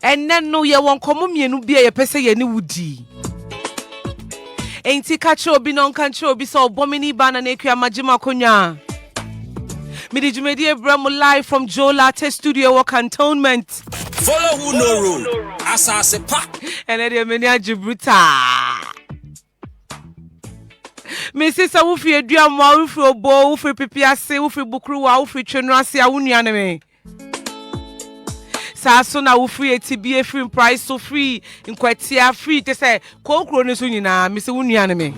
and then no ye won komo mienu bia ye pese ye ni wudi enti kacho obi non kancho obi so Obomengniibaa Nana Akua majima konya midi jumedi ebramo live from Jola Te Studio wa Cantonment. Follow who no road Asaasepa and ede meni ajibuta me sister wo fi aduam wa wo fi obo wo fi pipiase wo fi bukuru wa wo fi twenu ase a wo nuane me sa so na wo free etibie free price so free nkwatia free te say kokro ne so nyina me se wo nuane me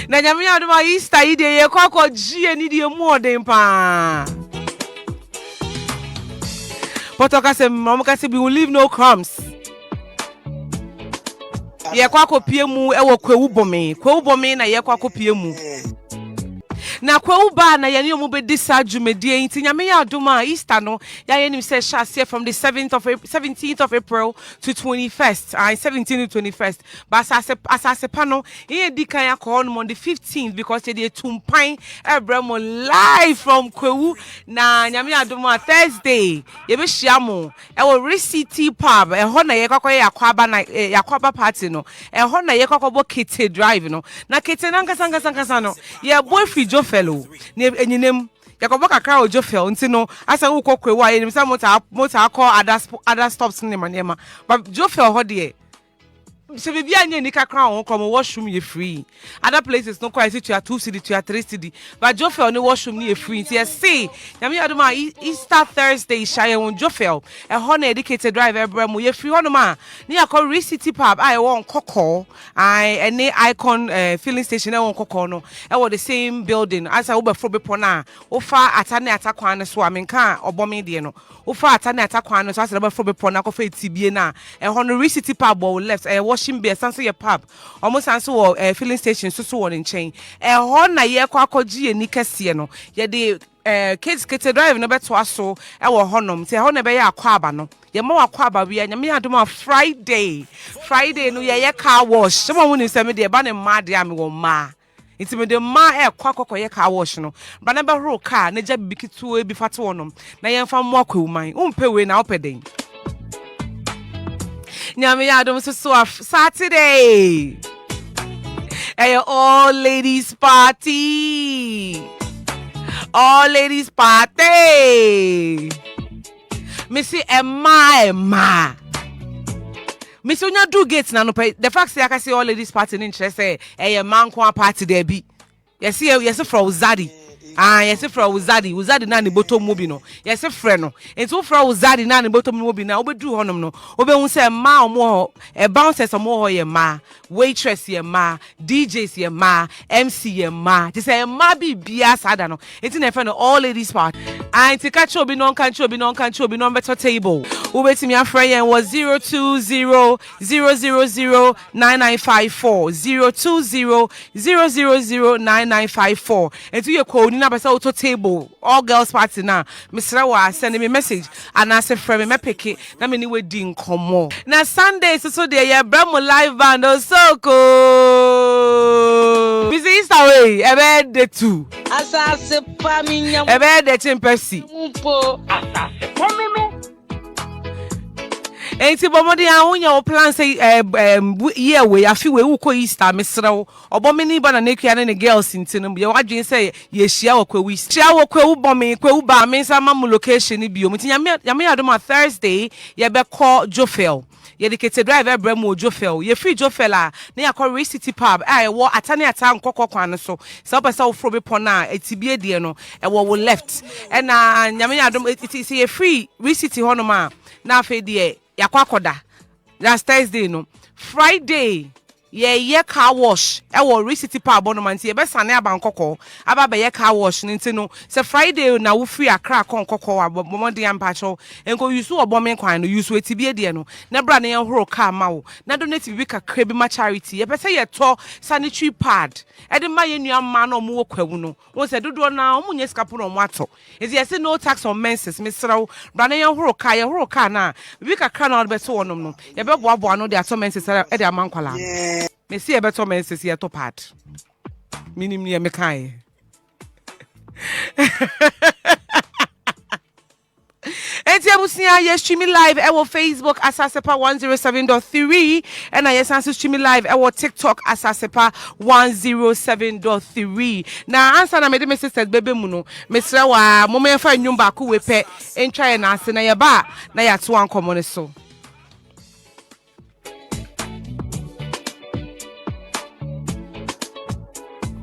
na nyame adoma Easter ide ye kwakọ gie ni die mu odin pa potoka se mama ka se we will leave no crumbs ye kwakọ pie mu e wo kwewu bome na ye kwakọ pie mu na kwewu ba na ye ne omo be disa dwumedie nti nyame ya adoma Easter no ya ye nim say share from the 17th of April to 21st 17th to 21st but Asaasepa no ye di kan ya call on the 15th because they tumpan ebremo live from kwewu na nyame ya adoma Thursday ye be hia mo e wo City pub e ho na ye kwakoye yakwaba party no e ho na ye kwakobo Kete drive no na Kete nankasa no ye boyfriend fellow ne enyinem yakobo kakra ojo fel nti no asa wo kokwe wa yenim sa mota call other stops ne manema but jofel ho de se bibia anya ni kakra won kom washroom ye free other places no quite to 2 city to 3 city but jofel ne washroom ni ye free nti ye see nyame adoma Easter Thursday shaye won jofel e ho na educated drive ebramo ye free hono ma ne yakọ City pub I won kokọ any icon filling station e won kokọ no e wo the same building as I wo befro bepo na wo fa atane atakwan ne so amenka obome de no wo fa atane atakwan ne so as I befro bepo na ko fa etibie na e ho no City pub wo left washing beer sanso ye pub almost sanso filling station so won nchen ho na ye kwakogie ni kase no ye de kids Kete drive no beto aso e wo honom te ho na be ye akwaba no ye ma akwaba wi anya me adoma Friday no ye car wash some won ni se me de ba ne ma de am wo ma iti me de ma kwakọ ye car wash no ba na be horo car na ja bibikitu e bi fate wonom na ye mfa mo akwuman umpe we na opeden nyame ya adom so Saturday all ladies party Missy Emma Missy onya do gate na no pay the fact say I can see all ladies party in interest say man kwa party there be yes for Uzadi yes for Uzadi na ne bottom mu bi no yes frɛ no enti for Uzadi na ne bottom mu bi na obedu honom no obehu say ma omo bouncers omo ho ye ma waitress ye ma DJs ye ma MC ye ma ti say ma bi bia sada no enti na friend all ladies part enti ka cho bi no kan cho bi no better table ubetimi afra yen was 020009954 020009954 enti ye ko ni na besa auto table all girls party na misra wa send me message and I say friend me pick na me ni we di nkomo na Sunday so dey ye bramo live band so cool busy Easter way ebe de two Asaasepa minyam ebe de chimpesi mpo Asaasepa no enti bomodi awunya o plan say year we afi we wo ko Easter mesrew Obomengniibaa Nana Akua ne girls ntino ye wadwen say ye hia wo kwewu hia wo kwewu bome kwewu ba me sa mam location ni bio mti nyame adoma Thursday ye be call Jofel ye de Kete drive ebramo Jofel ye free Jofel a na yakọ City pub wo atane ata nkokọ kwan so so pesa wo fro be pona etibie de no e wo left na nyame adoma it ye free City hono ma na afi de yakwakoda last Thursday no Friday ye car wash e wo City pub no man ti ye be sane abankoko aba be ye car wash nti no se Friday na wo free akra konkoko abomode ampacho enko yusu obome kwan no yusu etibie de no na bra na ye horo car ma wo na donate bi kakra bi ma charity ye pese ye to sanitary pad e de ma ye nua ma na omo kwawu no won se dodo na omo nye skapo no omo ato ezi ye se no tax on menses misraw bra na ye horo car na bi kakra na be so wonom no ye be boaboa no de ato menses e de amankwala me see a better man says here to part. Minim near me kai. Busia, yes, streaming live our Facebook Asaasepa 107.3 and yes, answer streaming live our TikTok Asaasepa 107.3. Now answer na me sister baby muno. Mr. wa moment for nyumba ku wepe en try na ase na ya ba na ya to an komo ne so.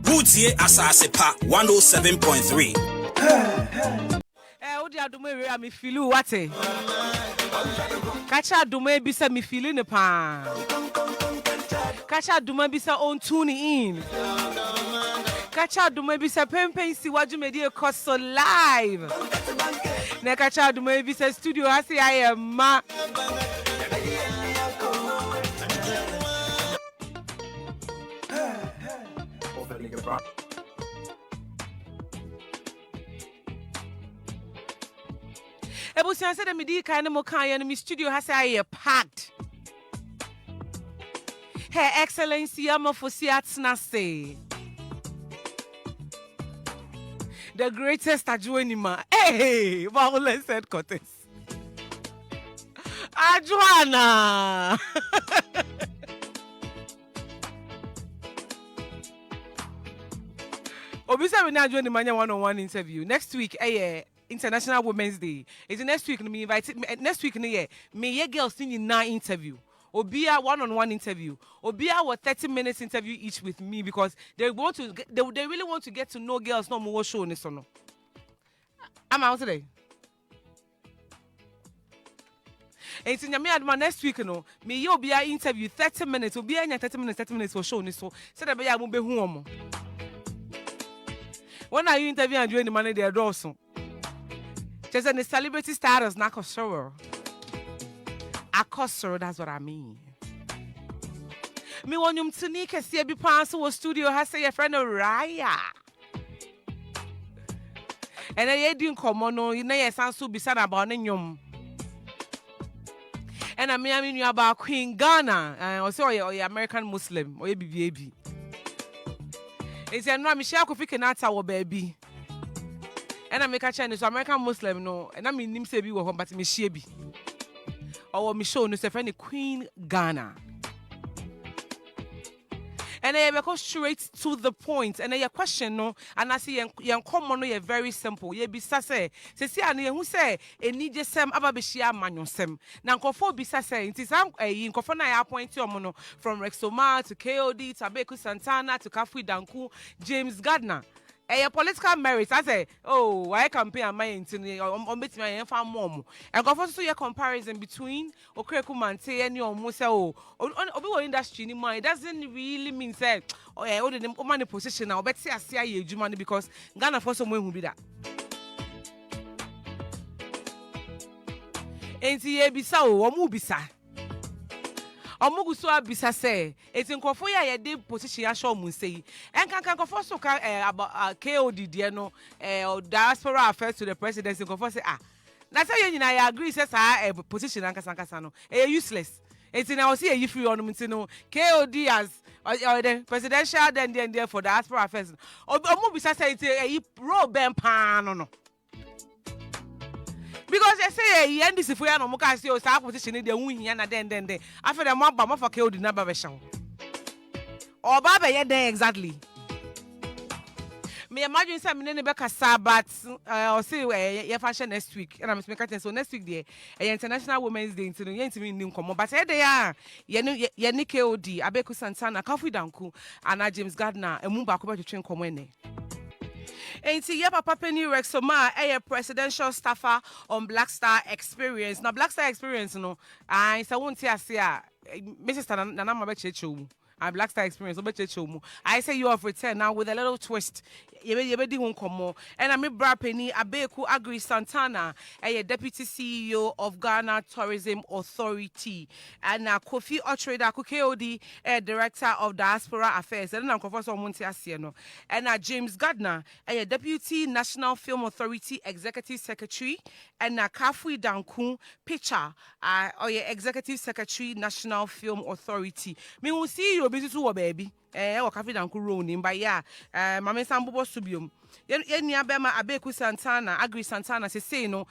Butie Asaasepa 107.3. Odi adume we am feelu wate. Kacha adume bi se me feelu ne pa. Kacha adume bi se on tune in. Kacha adume bi se PenPenSiwa dwumedi ekoso live. Na kacha adume bi se studio ase ayema. Ebusian said me di kind mo kan ya me studio has a packed. Her Excellency Ama Fosua say the greatest Adwoa Animah. Hey, violence headquarters. Adwoa. Obisa we na Adwoa Animah one-on-one interview next week. International Women's Day. It's next week. Me invited next week. Me girls singing na interview. Obia one-on-one interview. Obia was 30 minutes interview each with me because they really want to get to know girls. No more show this or no. I'm out today. And it's in Adwoa next week. No, me Obia interview 30 minutes. Obia 30 minutes for show this so. Said that I be home. When are you interviewing Adwoa Animah? They are also. Just in the celebrity status, not Akosoro. Akosoro, that's what I mean. Me want you to need to see a pass to studio has say a friend of Raayah. And I didn't come on, you know, yes, I'm so beside about nyum. And I mean about Quin Ghana, and also your American Muslim or your baby. It's a no Michelle Kofi Kenata baby. And I make a Chinese American Muslim no, and I mean him say be wo but me shebi. Or me show no say friend Quin Ghana. And I go straight to the point. And I question no, and I see yan common no very simple. Ye bisa say ani who say eni jesem ababeshia manyosem. Na nkofo bisa say it is am nkofo na ya point no from Rexoma to KOD to Abeku Santana to Kafui Danku, James Gardner. A political merit, I say, oh, why campaign am I into on bet my farm mom? And go for your comparison between Okreku Mante and your Musa on industry anymore. It doesn't really mean say, oh, yeah, all the money position now, but say I see you money because Ghana for someone who be that. And see, bisa or mubisa. Omuguso abisa say eti nkofo ya de position ya show mun say enkan nkofo so ka about KOD de no diaspora affairs to the presidency nkofo say na say you nyina ya agree say position ankasa no useless eti na o say you free on mti no KOD as the presidential then for diaspora affairs omubisa say eti role ben pan no. Because they say end this if we are no muka see o sa position dey hu hia na den after dem aba ma for KOD na ba be hye o ba be ye den exactly me imagine say me ne be kasa but o say ye fashion next week and I'm speaking so next week there International Women's Day into ye ntimi nim komo but e dey ye ne KOD Abeku Santana Kafui Danku and James Gardner emu ba ko be twetwe komo ene. And see, Papa Penny Rexoma, a presidential staffer on Black Star Experience. Now, Black Star Experience, no, I won't say, Mrs. Nana Akua. Black Star Experience. I say you have returned now with a little twist. And I'm Bra Penny Abeku Agri Santana, a deputy CEO of Ghana Tourism Authority, and Kofi Otreda KOD, a director of Diaspora Affairs. And I'm Professor Montiasiano, and James Gardner, a deputy National Film Authority executive secretary, and Kafui Danku Pitcher, or executive secretary National Film Authority. Me will see you busy to baby. Or Cafe Danku Ronin by Mamma Sambo Subium. Yenya Bema Abeku Santana, Agri Santana, say no,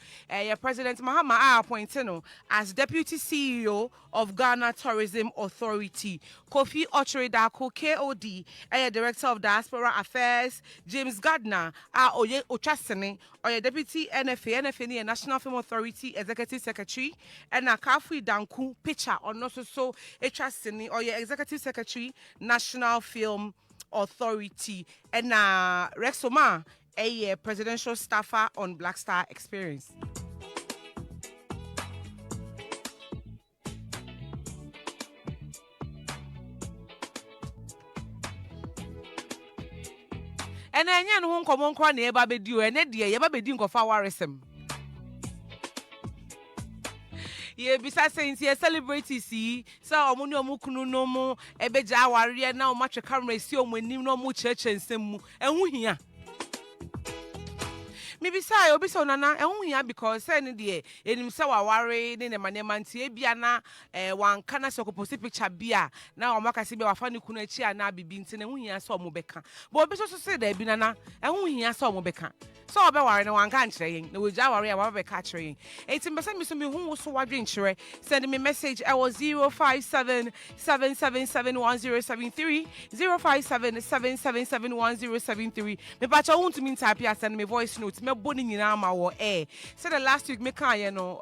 President Mahama appointed as Deputy CEO of Ghana Tourism Authority. Kofi Ocheredako, KOD, Director of Diaspora Affairs, James Gardner, Oye Ochasene, Deputy NFA, National Film Authority Executive Secretary, and Kafi Danku, Pitcher, or not so Ochasene, Executive Secretary, National Film Authority, and Rexoma, a presidential staffer on Black Star Experience. And I know who come on cry near Baby Dew, and Eddie, you ever be doing of our resem. Yeah, besides saying, see, celebrities see, so Omunio Mukunu no more, Ebeja warrior now, much a camera, see, when you no more church and some, and we here. Maybe say obi so nana ehun hia because say ne de enim say wa ware ne manemantie bia na wan kana so ko post picture bia na o maka se bia wa fa ne kunu achi ana bibi ntine ehun hia so mo beka but obi so say da bi nana ehun hia so mo beka so obi ware ne wan kan kire yin na we ja ware ya wa beka kire yin enti mbesa mi so me hu so wadwen kire send me message I was 05777710730 05777710730 me pa cha won to me type ya send me voice note boni nyina ma wo say the last week me kan ye no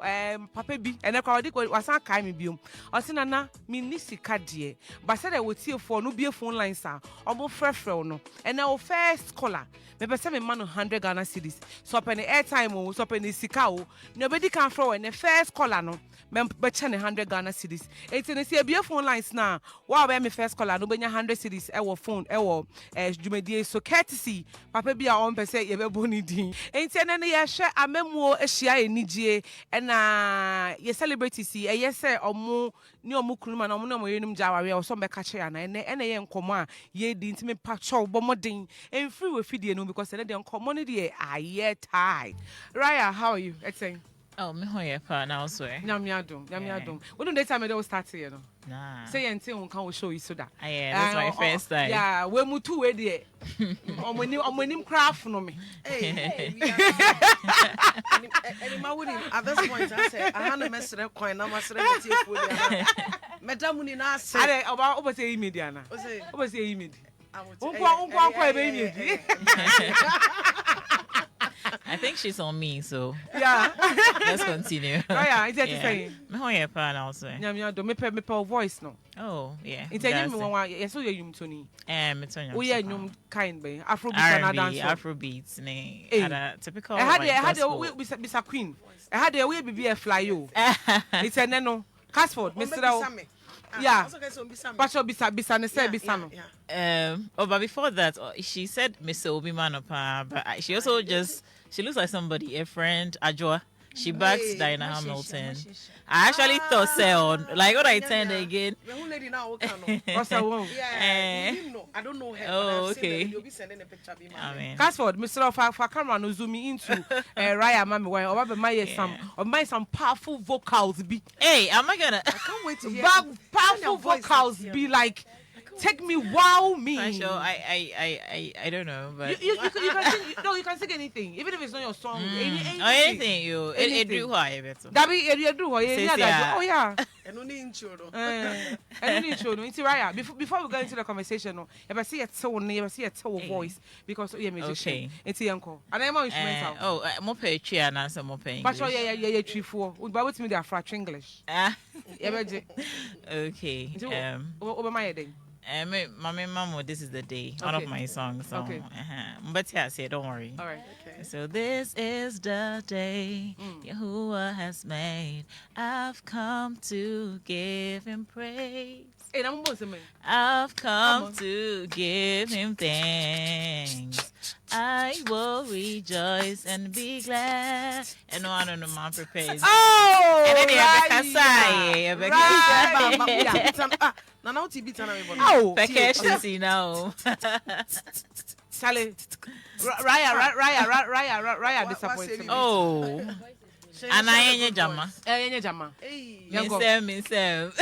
papa bi ene kwa odi wasan kai me biom o se nana me ni sika de ba say the wotiefo no bie phone line sa obo frefrew no ene o first caller me pese me man 100 Ghana cedis so open the airtime o so open the sika o no be di kan fro when the first caller no me be che ne 100 Ghana cedis enti ne se bie phone lines na wa be me first caller no be nya 100 cedis e wo phone e wo dwumadie so courtesy papa bi a on pese ye be boni din enti ene ye hwe amemu ehia enigye na ye celebrity si ye say omo ni omo kunuma na omo na moyenum jaware o so be ka che na ene ye nkomo a ye di ntimi pa chow bomodin enfri we fidie no because ene de nkomo ne de aye tie. Raayah, how are you? Etting. Oh, me hoye pa na also. Nyamiadum. When do they time they start here no? Nah. Say until can show you so that. Yeah, that's my first time. Yeah, we mu two we there. Omonim craft no me. Hey. At this point I say I had a mess of coin na masere metie fu dia. Madam ni na say. Ade oba say immediate na. Oba say immediate. Unkwa ebe immediate. I think she's on me, so yeah. Let's continue. Raayah, is that saying? Me hoye pa na also. Nyamiado me pe voice no. Oh, yeah. It's a me one yes so you Tony. Me Tony. We are nyum kind be Afrobeat and dance. Afrobeats ne. Typical. I had we Mr. Queen. I had we be a fly you. It's a neno. Casford, Mr. Yeah. But you bisa ne say bisa no. But before that, she said Mr. Obomengniibaa, but she also she looks like somebody, a friend, Adwoa. She backs Diana Hamilton. I actually thought so. Like what I turned again. I don't know her. Oh, okay. You'll be sending a picture. I mean, Casford, Mr. For camera no zoom into Raayah mami why or my some powerful vocals be. Hey, am I gonna? I can't wait to hear. Powerful vocals be like. Take me, wow me. I don't know, but you can sing. No, you can sing anything, even if it's not your song. Anything it do high better. That be you do. Oh yeah. And only intro. Raayah, before we go into the conversation, no, if I see a tone, if I see a tone voice, because you're musician. It's uncle. And I'm instrumental. Oh, more poetry and answer more pain. But yeah, 3 4. But what's me they are French English. Okay. Over my head. Mama Mamo, this is the day. One of my songs. So, okay. But yeah, say don't worry. All right. Okay. So this is the day Yahuwah has made. I've come to give him praise. Hey, I'm listening. I've come to give him thanks. I will rejoice and be glad. And no, I don't know, man prepares. Oh! And then they have a Now now TV tana me bono. Oh, vacation now. Charlie, Raayah disappointed me. Oh, And I ain't jama. Yenye jama. Minsem.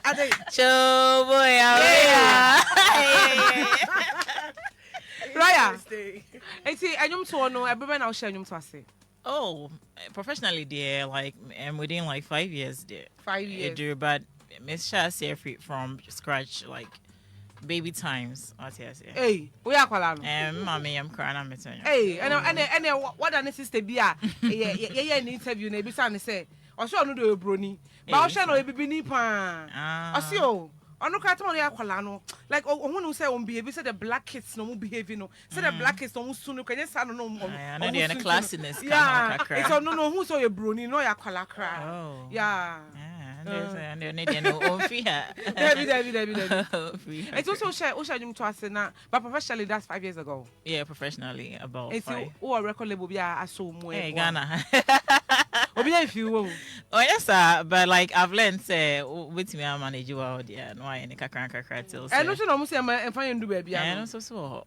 I think Cho boy. Raayah. Eti anyum to no everybody now share anyum to ase. Oh, professionally there, like within like 5 years there. 5 years. But Miss Sha say from scratch, like baby times. What you say? Hey, we are kwala no. Mommy, I'm crying. I'm telling you. Hey, and what an sister be a yeah an interview na be say Oso no do broni. Ba o hwe no e bibi ni pa. Osi o ono kra tamo ya kwala no like ohunu say on behave say the black kids no behave no say the black kids no sunu kwanye sa no no I know they in classiness yeah it's no who so you broni no ya kwala kra yeah and they need no on free her it's also share nyum to ase na but professionally that's 5 years ago yeah professionally about 5 it's o record label bia aso mu hey Ghana obi if you oh yes sir but like I've learned say with me I manage you out there no I any kakra till and no no say em fa ndu ba bia no so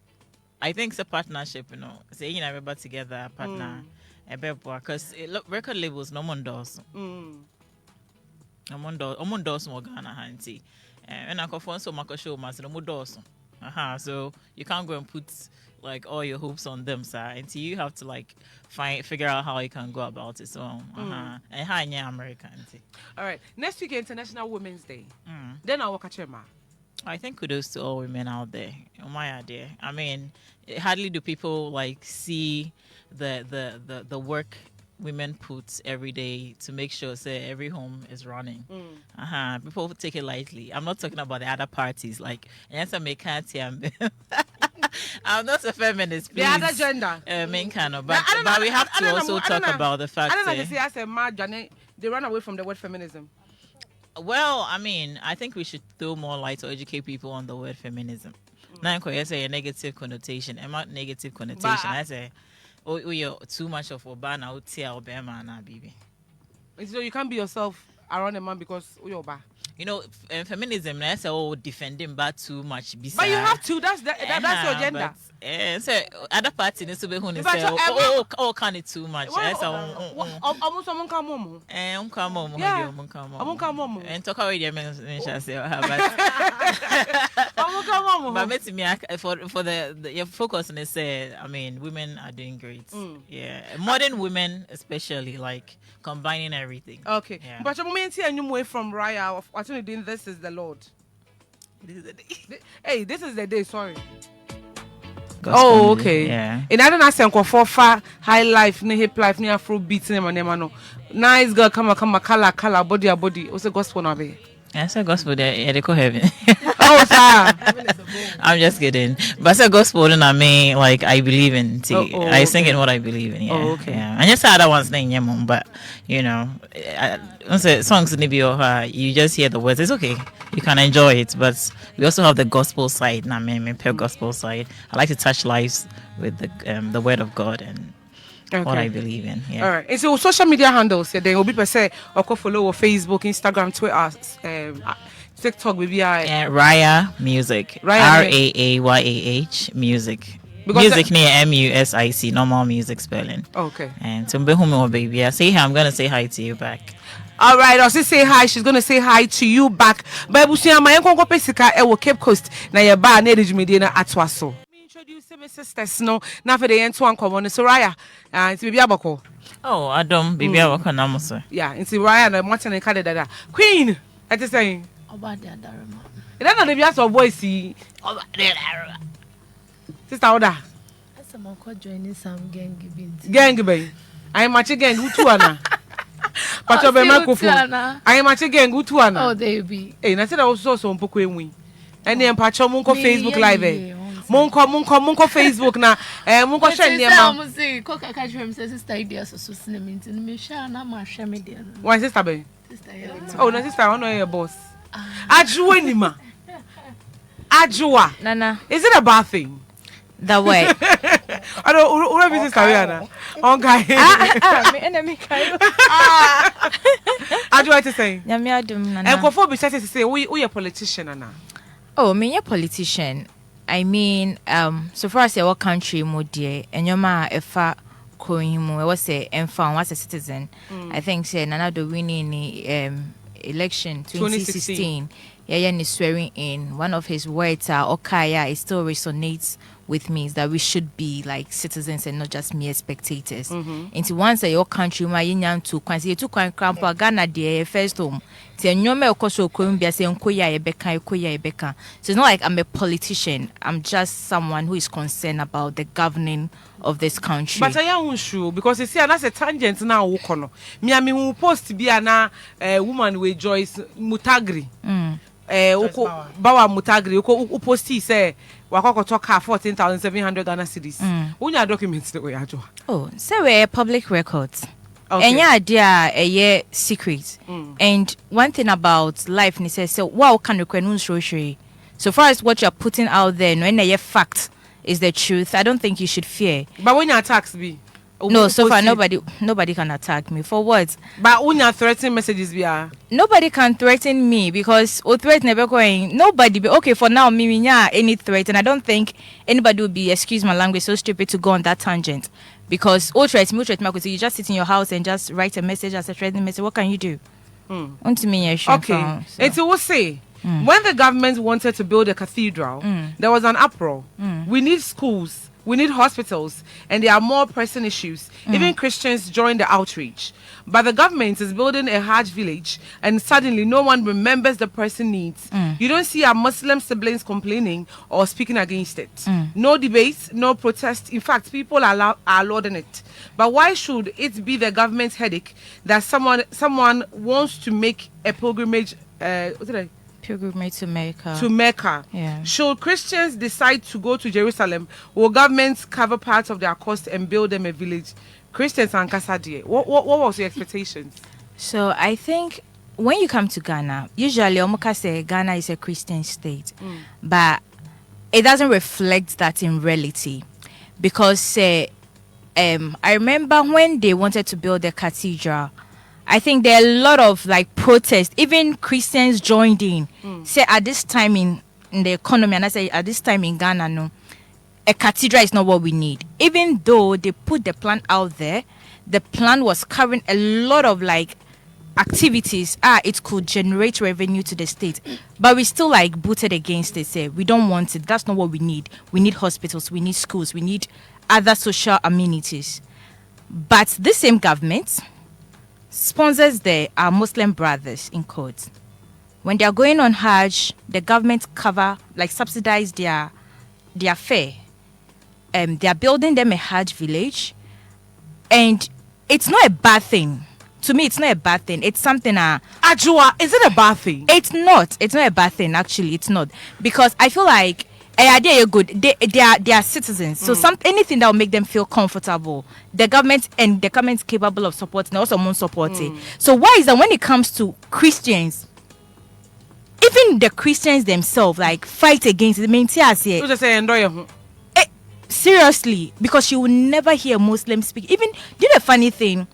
I think it's a partnership you know say you know everybody together partner because record labels no one does does more Ghana handy and I confirm so mako show mas no does so you can't go and put like all your hopes on them sir until you have to like figure out how you can go about it so and how in American all right next week International Women's Day then I'll catch ma I think kudos to all women out there my idea I mean hardly do people like see the work women put every day to make sure say every home is running. People take it lightly. I'm not talking about the other parties like yes I'm not a feminist please. The other gender main kind of but we have to also talk about the fact that they run away from the word feminism. Well, I mean, I think we should throw more light to educate people on the word feminism. Now I say a negative connotation. I'm not negative connotation. I say oh, you're too much of a ban out here, Obama and baby. So you can't be yourself around a man because you're bad. You know, feminism, I say, defending bad too much. But you have to. That's your gender. So other party needs to be who say, can it too much? Almost someone come home. Come home. And talk away your men say, but me for the your focus on say, I mean, women are doing great. Yeah, modern women especially like combining everything. Okay, yeah. But the moment here you move from Raayah of what you doing, this is the Lord. This is the day. Hey, this is the day. Sorry. Gospel, okay. Yeah. And I don't ask for far high life, ni hip life, ni Afro beats, ni no. Nice girl, come color, body. Also gospel na be. I said gospel there, they go heaven. Oh, sir. I'm just kidding. But I said gospel, and I mean, like, I believe in. I sing in what I believe in. Yeah. Oh, okay. Yeah. And just other ones name mom, but you know, I say songs in you just hear the words. It's okay. You can enjoy it, but we also have the gospel side. I mean, pure gospel side. I like to touch lives with the word of God and. Okay. What I believe in. Yeah. All right. And so social media handles, then will be per se or follow on Facebook, Instagram, Twitter, TikTok, maybe Raayah Music. Raayah Music. Because music near MUSIC, normal music spelling. Okay. And to be home, baby, I say hi. I'm gonna say hi to you back. All right, I'll say hi. She's gonna say hi to you back. Bible say my uncle Pesika e Cape Coast. Na ye ba na edwumedie na Adwoa so. Introduce my sisters no na for the end to anko so Raayah and baby abako. Oh, Adam, baby abako na mo so. Yeah, and Raayah na mo tene ka dada. Queen, I just saying. Oba de adarema. E na dey be so boy see. Oba de adarema. Sister Oda. Asa mo ko join some gang binti. Gang be. I am match gang utu ana. Pacho be microphone. I am match gang utu ana. Oh, they be. Eh, na say that also so mpoko enwi. Ene pacho mo ko Facebook live eh. Munko Facebook na munko share ne ma. Mo say ko ka catch him say sister idea so cinema nti me share na ma share me there. Why sister be? Sister here. Oh, na sister I know your boss. Adwoa Animah. Adwoa. Nana. Is it a bad thing? The way. I don't who be sister Rihanna. On guy. Me enemy kai. Adwoa to say. Nyame adum nana. And kofo be say we a politician nana. Oh, me a politician. I mean, so far as your country mo dear, and your ma efa Koimu, I was and found as a citizen. I think say Nana do winning election 2016. Yaya is swearing in. One of his words Okaya, it still resonates with me, is that we should be like citizens and not just mere spectators. Into once your country, my union to Quincy to Quampa Ghana the first home. So it's not like I'm a politician. I'm just someone who is concerned about the governing of this country. But I am sure because you see, that's a tangent now. Me who post to be a woman with Joyce Mutagri. Bawa Mutagri, who post say, Wakoko talk 14,700 Ghana cedis. When your documents the way I do. Oh, so we're public records. Okay. And yeah, dear, a year secret. And one thing about life, and says, so wow, can you so far as what you're putting out there, when a fact is the truth, I don't think you should fear. But when your attacks be, no, so far nobody can attack me for what. But when your threatening messages be, nobody can threaten me because threat never going. Nobody be okay for now. Me any threat, and I don't think anybody would be, excuse my language, so stupid to go on that tangent. Because you just sit in your house and just write a message as a threatening message. What can you do? Okay. It will say when the government wanted to build a cathedral, there was an uproar. We need schools, we need hospitals, and there are more pressing issues. Even Christians joined the outreach. But the government is building a Hajj village, and suddenly no one remembers the pressing needs. You don't see our Muslim siblings complaining or speaking against it. No debates, no protests. In fact, people are lauding it. But why should it be the government's headache that someone wants to make a pilgrimage? Pilgrimage to Mecca. To Mecca. Yeah. Should Christians decide to go to Jerusalem, will governments cover parts of their cost and build them a village? Christians and Kasadie. What was your expectations? So I think when you come to Ghana, usually Omoka say Ghana is a Christian state, but it doesn't reflect that in reality, because I remember when they wanted to build a cathedral, I think there are a lot of like protests. Even Christians joined in. Say at this time in the economy, and I say at this time in Ghana, no, a cathedral is not what we need. Even though they put the plan out there, the plan was covering a lot of like activities. It could generate revenue to the state, but we still like booted against it. Say we don't want it. That's not what we need. We need hospitals. We need schools. We need other social amenities. But this same government sponsors our Muslim brothers in court. When they are going on Hajj, the government subsidize their fare. They are building them a Hajj village, and it's not a bad thing. To me, it's not a bad thing. It's something. Adwoa, is it a bad thing? It's not. It's not a bad thing. Actually, it's not, because I feel like they are good. They are citizens. So anything that will make them feel comfortable, the government is capable of supporting. Also, more supporting. So why is that when it comes to Christians? Even the Christians themselves fight against it. Seriously, because you will never hear Muslims speak. Even, you know, the funny thing,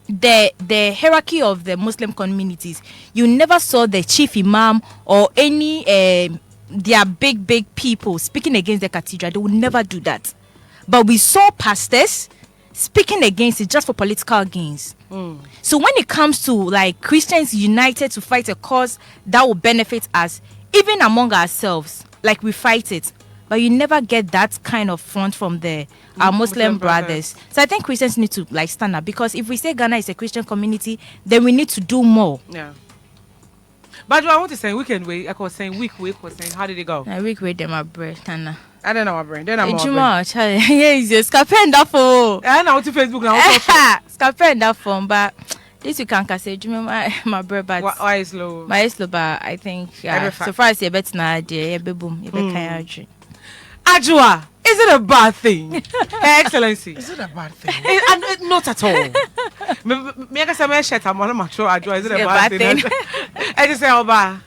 the hierarchy of the Muslim communities, you never saw the chief imam or any their big people speaking against the cathedral. They would never do that. But we saw pastors speaking against it just for political gains. So when it comes to Christians united to fight a cause that will benefit us, even among ourselves, we fight it. But you never get that kind of front from our Muslim brothers. So I think Christians need to stand up, because if we say Ghana is a Christian community, then we need to do more. Yeah. But I want to say weekend way. I was saying week was saying how did it go? Week way them my bread, Nana. I don't know my brain. Then I'm yes, scapenda for. I know to Facebook now. Scapenda for, but this you can't say my bread, but why is low? My is low, but I think so far as you bet na idea, boom, you bet Adwoa, is it a bad thing? Excellency. Is it a bad thing? Not at all. Me I say my shirt I'm on my show. Adwoa, is it a bad thing? I just say Oba.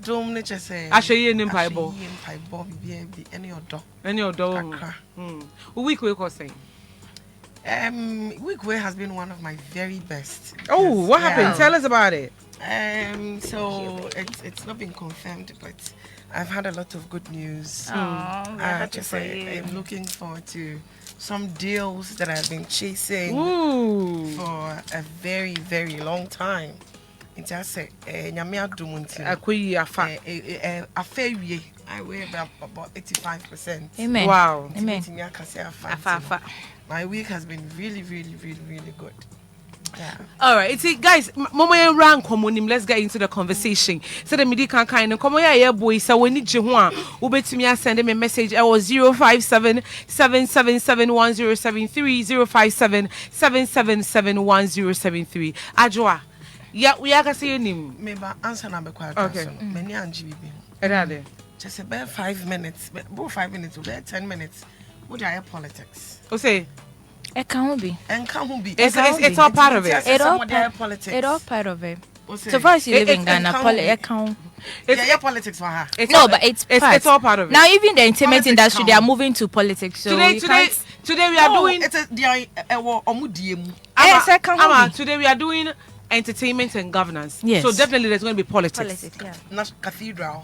Don't let you say. I show you in Bible. Any other. Any other. Week we was saying. Weekway has been one of my very best. Oh, what happened? Tell us about it. So it's not been confirmed, but I've had a lot of good news. I'm I'm looking forward to some deals that I've been chasing for a very, very long time. It's I say, Nyame adom nti. Akui afa. Afa I weigh about 85%. Amen. Wow. Amen. Afa. My week has been really, really, really, really good. Yeah. All right, see, guys, Momo rank homonym. Let's get into the conversation. So the media can kind of come here, boy. So we need you one. Ube to me, send him a message. I was 057 777 1073 057 777 1073. Adwoa. Yeah, we are going to see your name. Maybe answer number quite. Okay. Many anjibi. Erade. Just about 5 minutes. About 5 minutes. About 10 minutes. What are your politics? O say. It can't be. And can't be. It's all part of it. It all politics. It all part of it. So far as you live in Ghana, it can't. Yeah, politics for her. No, but it's all part of it. Now even the entertainment Politics industry, count. they are moving to politics. So Today we are doing. It's Today we are doing entertainment and governance. Yes. So definitely there's going to be politics. yeah. not cathedral.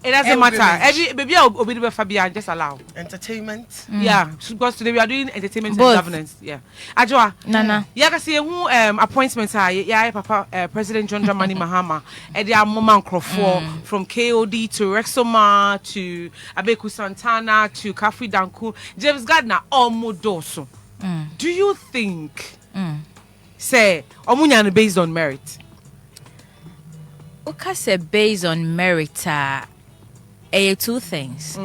It doesn't matter. Every baby obi Fabia just allow. Entertainment. Yeah, because today we are doing entertainment Both. and governance. Yeah. Adwoa. Nana. Yeah, can see who appointments are. Yeah, Papa President John Dramani Mahama. And they are Mama Nkrofo from KOD to Rexoma to Abeku Santana to Kafi Danku. James Gardner Omodoso. Do you think say Omunyana based on merit? Okay, say based on merit, two things.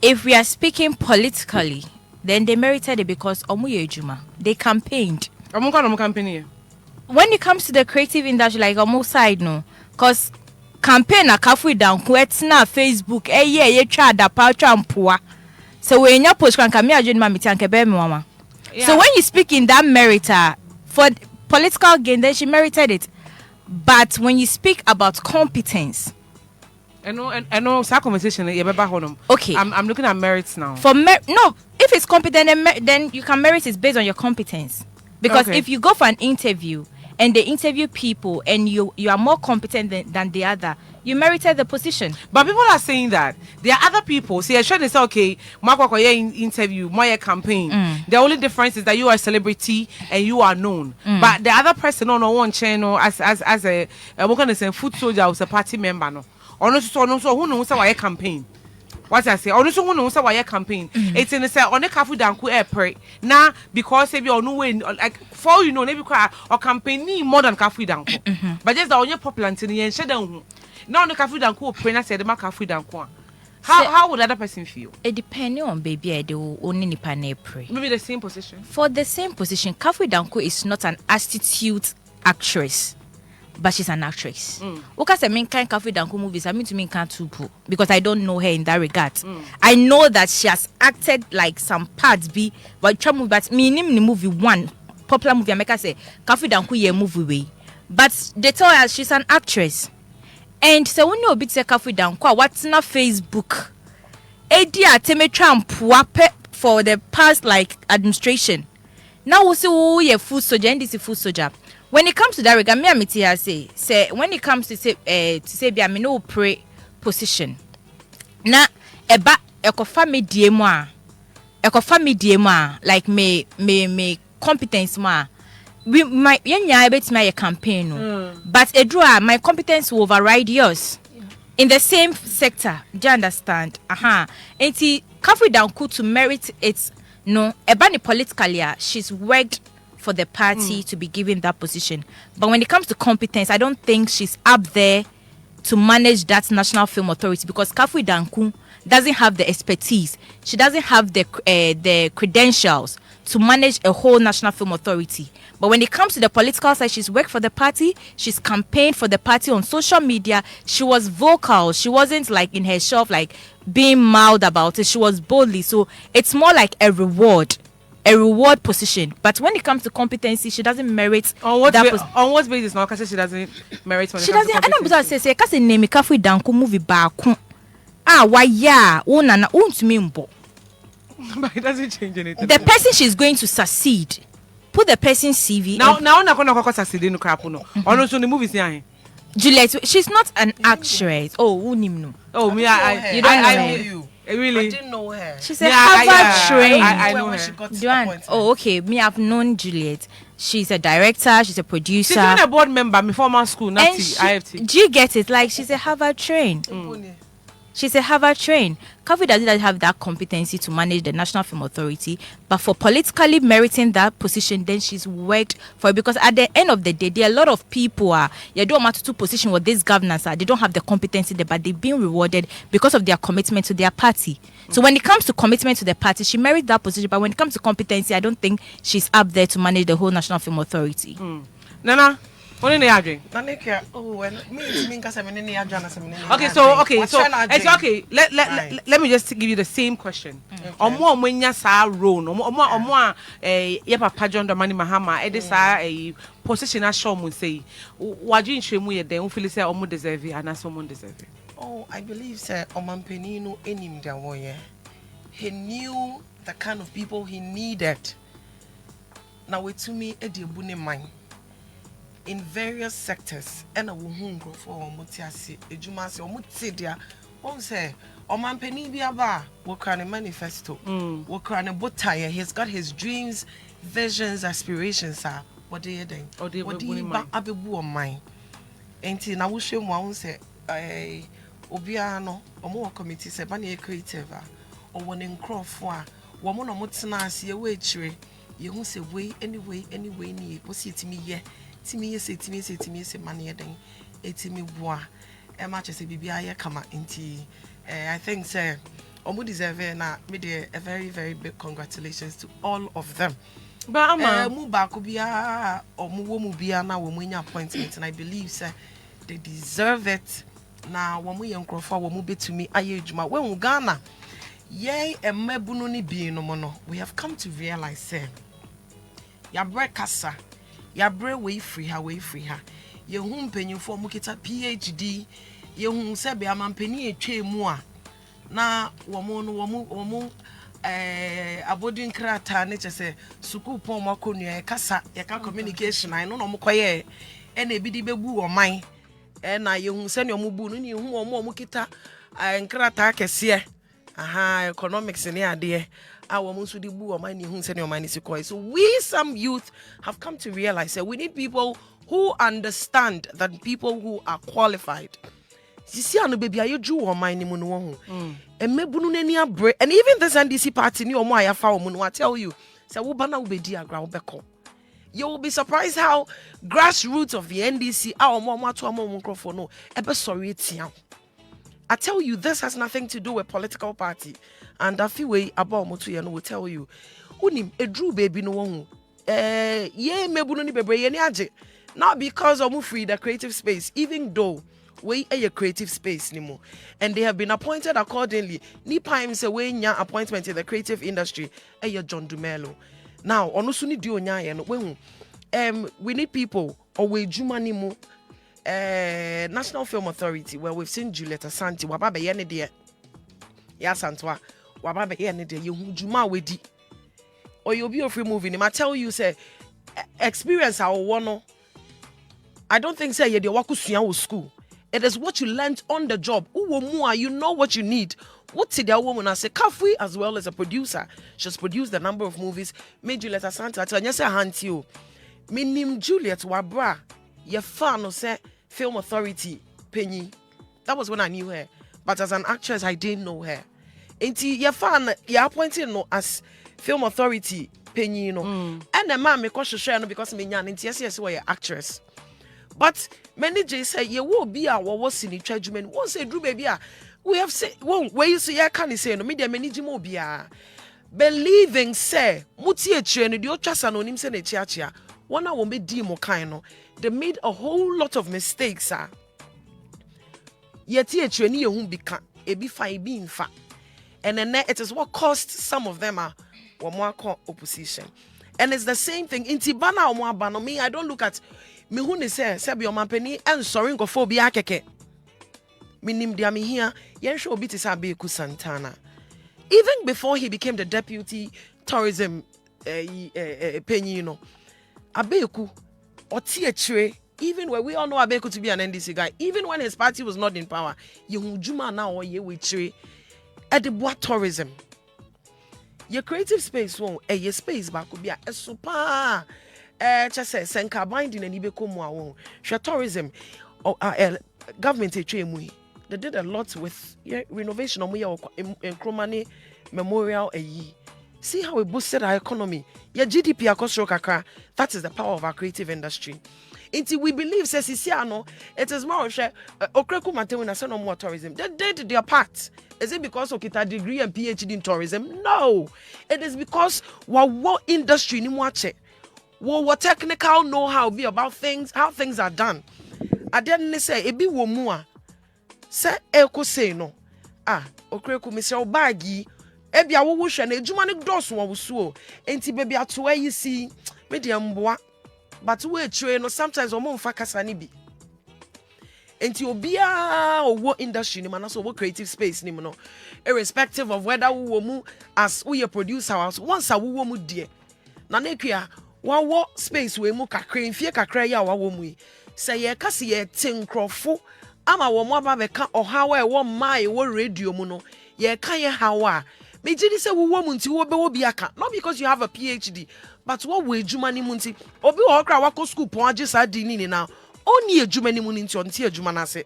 If we are speaking politically, then they merited it because they campaigned. Company. When it comes to the creative industry, like side no, cause campaign a kafu down it's na Facebook. You try da power. So when you post can come here, mama. So when you speak in that merit, for political gain, then she merited it. But when you speak about competence, I know. That conversation. Okay. I'm looking at merits now. For no, if it's competent, then you can merit it based on your competence. Because if you go for an interview and they interview people and you are more competent than the other, you merited the position. But people are saying that there are other people. See, I try to say, okay, interview, my campaign. The only difference is that you are a celebrity and you are known. But the other person on one channel as a we're gonna say foot soldier was a party member, no. Or no, so who knows why campaign? What I say, or no, who knows why campaign? It's in the say on the Kafu Danku airport now because if you're no way, like for you know, maybe or campaign need more than Kafu Danku. But just the only popular and shadow. Now the Kafu Danku, Prena said the Kafu Danku. How would other person feel? It depends on baby. I do only nipane pray. Maybe the same position. For the same position, Kafu Danku is not an astute actress. But she's an actress. Because I mean, kind Kafu Danku movies, I mean to me can't too because I don't know her in that regard. I know that she has acted like some parts but me name the movie one popular movie. I make her say Kafu Danku ye movie way, but they tell her she's an actress. And so when you bit say Kafu Danku, what's na Facebook? Edia teme Trump for the past like administration. Now we see who ye food soldier and this is food soldier. When it comes to that regard, me say when it comes to say be I mean no pray position. Na eba ekofa me diemo like me competence ma. We my yenya bet my campaign no. But Adwoa my competence will override yours. In the same sector, do you understand? Enti Kafu Danku to merit it no eba politically she's worked for the party to be given that position. But when it comes to competence, I don't think she's up there to manage that National Film Authority because Kafu Danku doesn't have the expertise. She doesn't have the credentials to manage a whole National Film Authority. But when it comes to the political side, she's worked for the party. She's campaigned for the party on social media. She was vocal. She wasn't like in her shelf, like being mild about it. She was boldly. So it's more like a reward position. But when it comes to competency, she doesn't merit on what basis now? Because she doesn't merit. She doesn't. I don't say because name Kafu Danku movie baako. Why ya? Nana me mbo. But it doesn't change anything. The person she's going to succeed. Put the person's CV. Now na gonna succeed in crap no. Also the movies here. Juliet, she's not an actress. Oh, who no. Oh, me you don't know. Really? I didn't know her. She's a Harvard trained. I know Where her. she got Duan. appointed. Oh, okay. Me, I've known Juliet. She's a director. She's a producer. She's even a board member. My former school, not and IFT. do you get it? Like she's a Harvard trained. She's a Harvard trained. Kavi doesn't have that competency to manage the National Film Authority, but for politically meriting that position, then she's worked for it. Because at the end of the day, there are a lot of people you don't matter to position what these governors are. They don't have the competency there, but they've been rewarded because of their commitment to their party. So when it comes to commitment to the party, she merits that position. But when it comes to competency, I don't think she's up there to manage the whole National Film Authority. Nana. What in the adjourn? Okay, so it's okay. Let me just give you the same question. Omo omenya sa role, omo ye papa John Dramani Mahama e dey sa position a show mun say. Waju nhwemu ye den, feel say omo deserve it and omo deserve it. Oh, I believe say Omampeni no enim da woye. He knew the kind of people he needed. Now we to me e dey bune mind. In various sectors, and a woman go for Mutiasi, a Jumasi, or Mutidia, one say, Omampeniibaa work on a manifesto, work on a boat tire. He's got his dreams, visions, aspirations. What do you think? What do you Abebu on mine? And I will show one say, Obiano, or more committee, say, Bunny creative, or one in Crawford, woman or Mutanasi, a waitress, you won't say, way, anyway, need, was it to me, yeah. Timi say money then etimi boa e ma che say bibia kama nti I think say omo deserve na me dey a very very big congratulations to all of them. But ama mu ba ko bia omo wo mu bia na wo mu nya appointment, and I believe say they deserve it. Na wo mu ye nkrofo wo mu betumi aye adwuma when Ghana ye emabunu ni bi no mo no, we have come to realize say ya brekasa ya bre we free her ye hu mpanyimfo mu kita PhD ye hu se be amampani etwa mu a na wo mu abodin krata ne chese suku pon makonua e kasa ye ka communication ai no no mokoye e na ebidi bebu wo man e na ye hu se ne omu bu no ne hu omu kita nkrata kese economics ne ade our musu di bu or money who send your money to. So we some youth have come to realize that we need people who understand that people who are qualified. You see, anu baby, are you Jew or money munu and mebunu nenia break, and even this NDC party ni omo aya fa omo. I tell you, say wo bana ubedi agra ubeko. You will be surprised how grassroots of the NDC our omo to omo microphone no ebe sorry tia. I tell you, this has nothing to do with political party. And I feel way about Motu Yano will tell you, Unim, a drew baby no one. Ye mebunoni baby, any aje. Not because of free the creative space, even though we a creative space nimo. And they have been appointed accordingly. Ni time say we nya appointment in the creative industry, John Dumelo. Now, onosuni dio nya no we need people or we jumani mo. National Film Authority, where we've seen Juliet Asante, Wababe Yenede, Yasantwa, Wababe Yenede, you Juma Wedi, or you'll be a free movie. I tell you, say, experience our one. I don't think say you're the Wakusian school. It is what you learned on the job. You know what you need. What's the woman? I say, Kafui, as well as a producer, she's produced a number of movies. Made Juliet Asante, I tell you, say, Hantio. Minim Juliet Wabra, your fan, no say. Film Authority, Penny. That was when I knew her. But as an actress, I didn't know her. And your fan, you're appointed no as Film Authority, Penny, you know. And the man, because because me and yes, we're your actress. But many J say, you will be our was in the judgment. Won't say, Drew baby, we have said, won't where you say, I can't say, no, me, the many Jimobia. Believing, say, Mutia Chen, the Ochas anonyms and a chia. One hour be demo kind. They made a whole lot of mistakes, Yet here training whom become a be fine being fat. And then it is what cost some of them are more opposition. And it's the same thing in Tibana or Mwabano. Me, I don't look at me who is say Sabio Mampeni and sorry go for Biakeke. Minim diami here, Yensho Bitisabe Santana. Even before he became the deputy tourism penny, Abeku or Tiatre, even where we all know Abeku to be an NDC guy, even when his party was not in power, Juma now or ye with tree. Adwoa tourism. Your creative space won your space back could be a super just say senka binding and ibe komo won. Share tourism or government they did a lot with renovation on in Kromani Memorial See how we boosted our economy. Your GDP across kakra. That is the power of our creative industry. Until we believe, says Sisiano, it is more of share Okreku Matewina send no more tourism. They did their part. Is it because of a degree and PhD in tourism? No. It is because what industry ni mwache. What technical know-how be about things, how things are done. I didn't say ebi wo mua. Say eko say no. Okreku me say obagi. Ebi a wo hwe na ejuma ne dɔso wo so enti baby atoa yi si medium boa but we tire no sometimes o mo mfa kasa ne bi enti obia owo industry ni manaso owo creative space ni no irrespective of whether wo mu as we producer house once a wo mu de na nekua wo space we mu kakra mfie kakra ya wo mu yi say ye kase ye tinkrofo ama wo mo aba beka ohawa e wo mai wo radio mu no ye kan ye hawa me jidi say wo munti wo be wo biaka not because you have a PhD but what we ejuma ni munti obi wo kra wako school pon age sa di ni na oni ejuma ni munti onti ejuma na se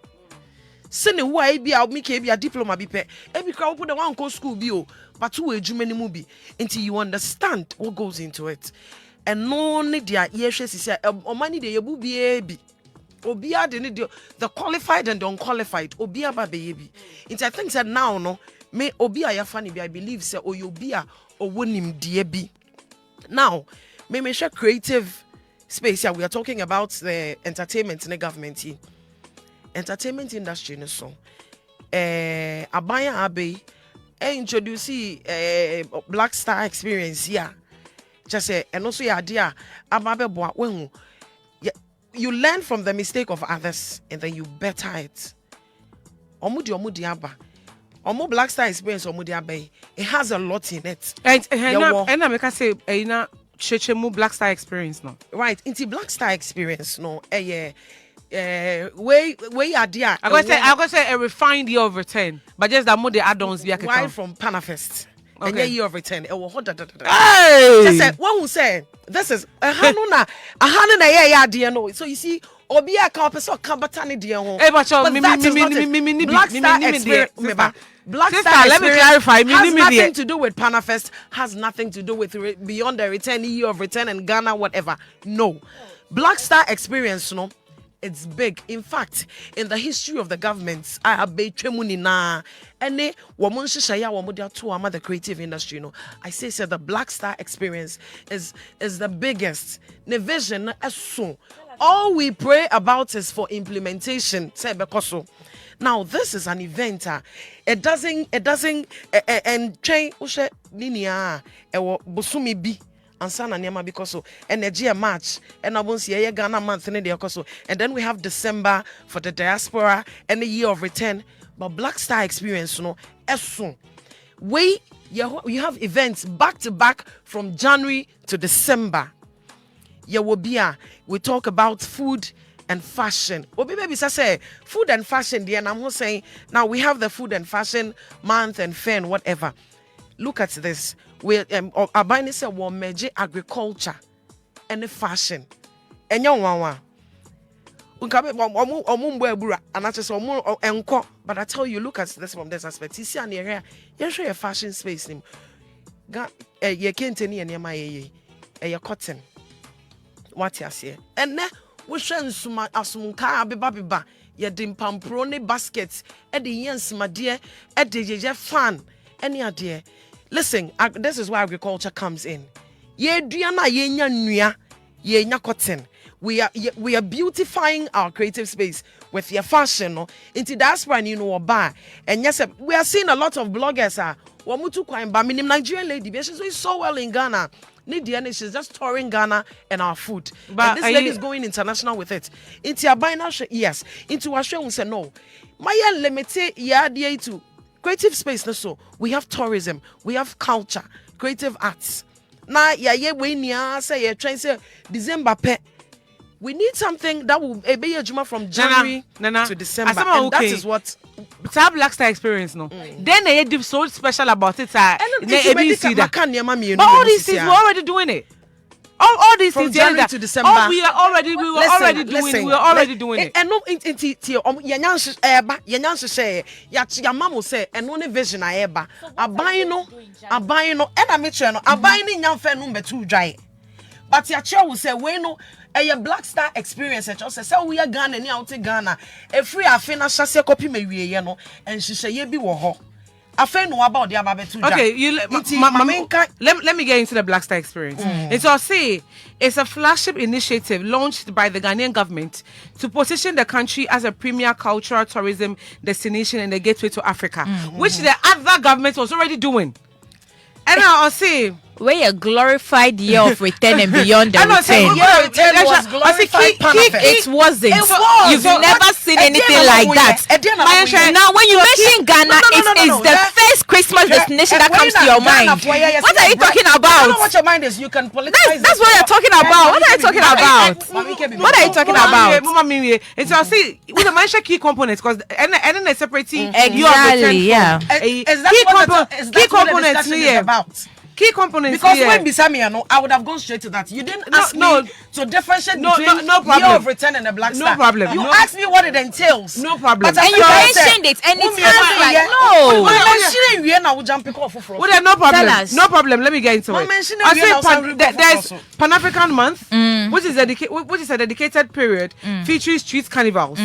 ne wo ai bia me ke bia diploma bi pe e bi kra wo put the one go school bi o but wo ejuma ni mu bi until you understand what goes into it and no ne dia ye hwe sisi omani de yebu bi obi ade ne the qualified and the unqualified obi aba be ye bi until I think that now no me obi ayafani bi I believe say oyobi a owonim die bi. Now me share creative space here. We are talking about the entertainment in the government entertainment industry no so abaya abe introduce Black Star experience here just say and also your idea ababe boa when you learn from the mistake of others and then you better it omudi aba Omo Black Star experience omo dia bay. It has a lot in it. And I make say na chechemu Black Star experience no. Right, into Black Star experience no. Way idea. I go say a refined year of return, but just that more the add-ons be a right from Panafest. Okay. Year of return. Hey! Just say one who say this is a hanuna yeah idea no. So you see obi a ka person ka batani dia ho. Black Star experience. Black Star, let me clarify. Has nothing to do with Panafest, has nothing to do with beyond the return, year of return and Ghana, whatever. No. Black Star experience, no, it's big. In fact, in the history of the governments, I have been tremunina and woman shaya womodia to the creative industry. No, I say the Black Star experience is the biggest. The vision as soon. All we pray about is for implementation. Say because now this is an event. It doesn't and train ushe linear bosumi bi ansana niama because energy match and abonsi Ghana month in the and then we have December for the diaspora and the year of return. But Black Star experience no soon. You have events back to back from January to December. We talk about food and fashion. Obi baby say food and fashion there, and I'm saying now we have the food and fashion month and fair and whatever. Look at this. We Abani say we measure agriculture and fashion. And but I tell you, look at this from this aspect. You see an area, you show your fashion space name. You can't tell me a cotton. What you say? And now we share suma asunka biba ye dim pamprone baskets e de yens ma de e de je fan any ade. Listen, this is where agriculture comes in. Ye duana ye nya nua ye nya cotton. We are beautifying our creative space with your fashion no into diaspora you know ba and yes we are seeing a lot of bloggers wamutu kwa mba minim Nigerian lady she's doing so well in Ghana. She's just touring Ghana and our food. But and this lady is going international with it. Into your buying yes. Into our show we say no. My limited idea to creative space so we have tourism, we have culture, creative arts. Now we say trying say December pe. We need something that will be a juma from January to December. And that is what That Black Star experience, no. Then they did so special about it. But all these things we're already doing it. All these from things January to December. Oh, we were already doing it. And no inti yanyan say ya mama say and no vision eba aban no and I make sure no aban ni nyamfa no betu dwai. But ya chair will say we no a Black Star experience and just say we are Ghana ni out Ghana e free afina shase copy me wie no and she say ye bi wo ho. Okay, let me get into the Black Star experience. It's it's a flagship initiative launched by the Ghanaian government to position the country as a premier cultural tourism destination and a gateway to Africa, which the other government was already doing. And I'll say, where a glorified year of return and beyond the return. It wasn't. You've never seen anything like that. Now, when you mention Ghana, it is the first Christmas destination that comes to your mind. What are you talking about? I don't know what your mind is. You can politicize. That's what you're talking about. What are you talking about? What are you talking about? And so I'll see, we mention key components because and then a separating exactly, yeah. Key components about. Key components because when Bisami, I would have gone straight to that. You didn't ask me to differentiate between no problem. Year of Return and the Black Star. No problem. You asked me what it entails. No problem. But and you mentioned it, and it's like no. No problem. No problem. Let me get into it. There's Pan-African Month, which is a dedicated period featuring street carnivals,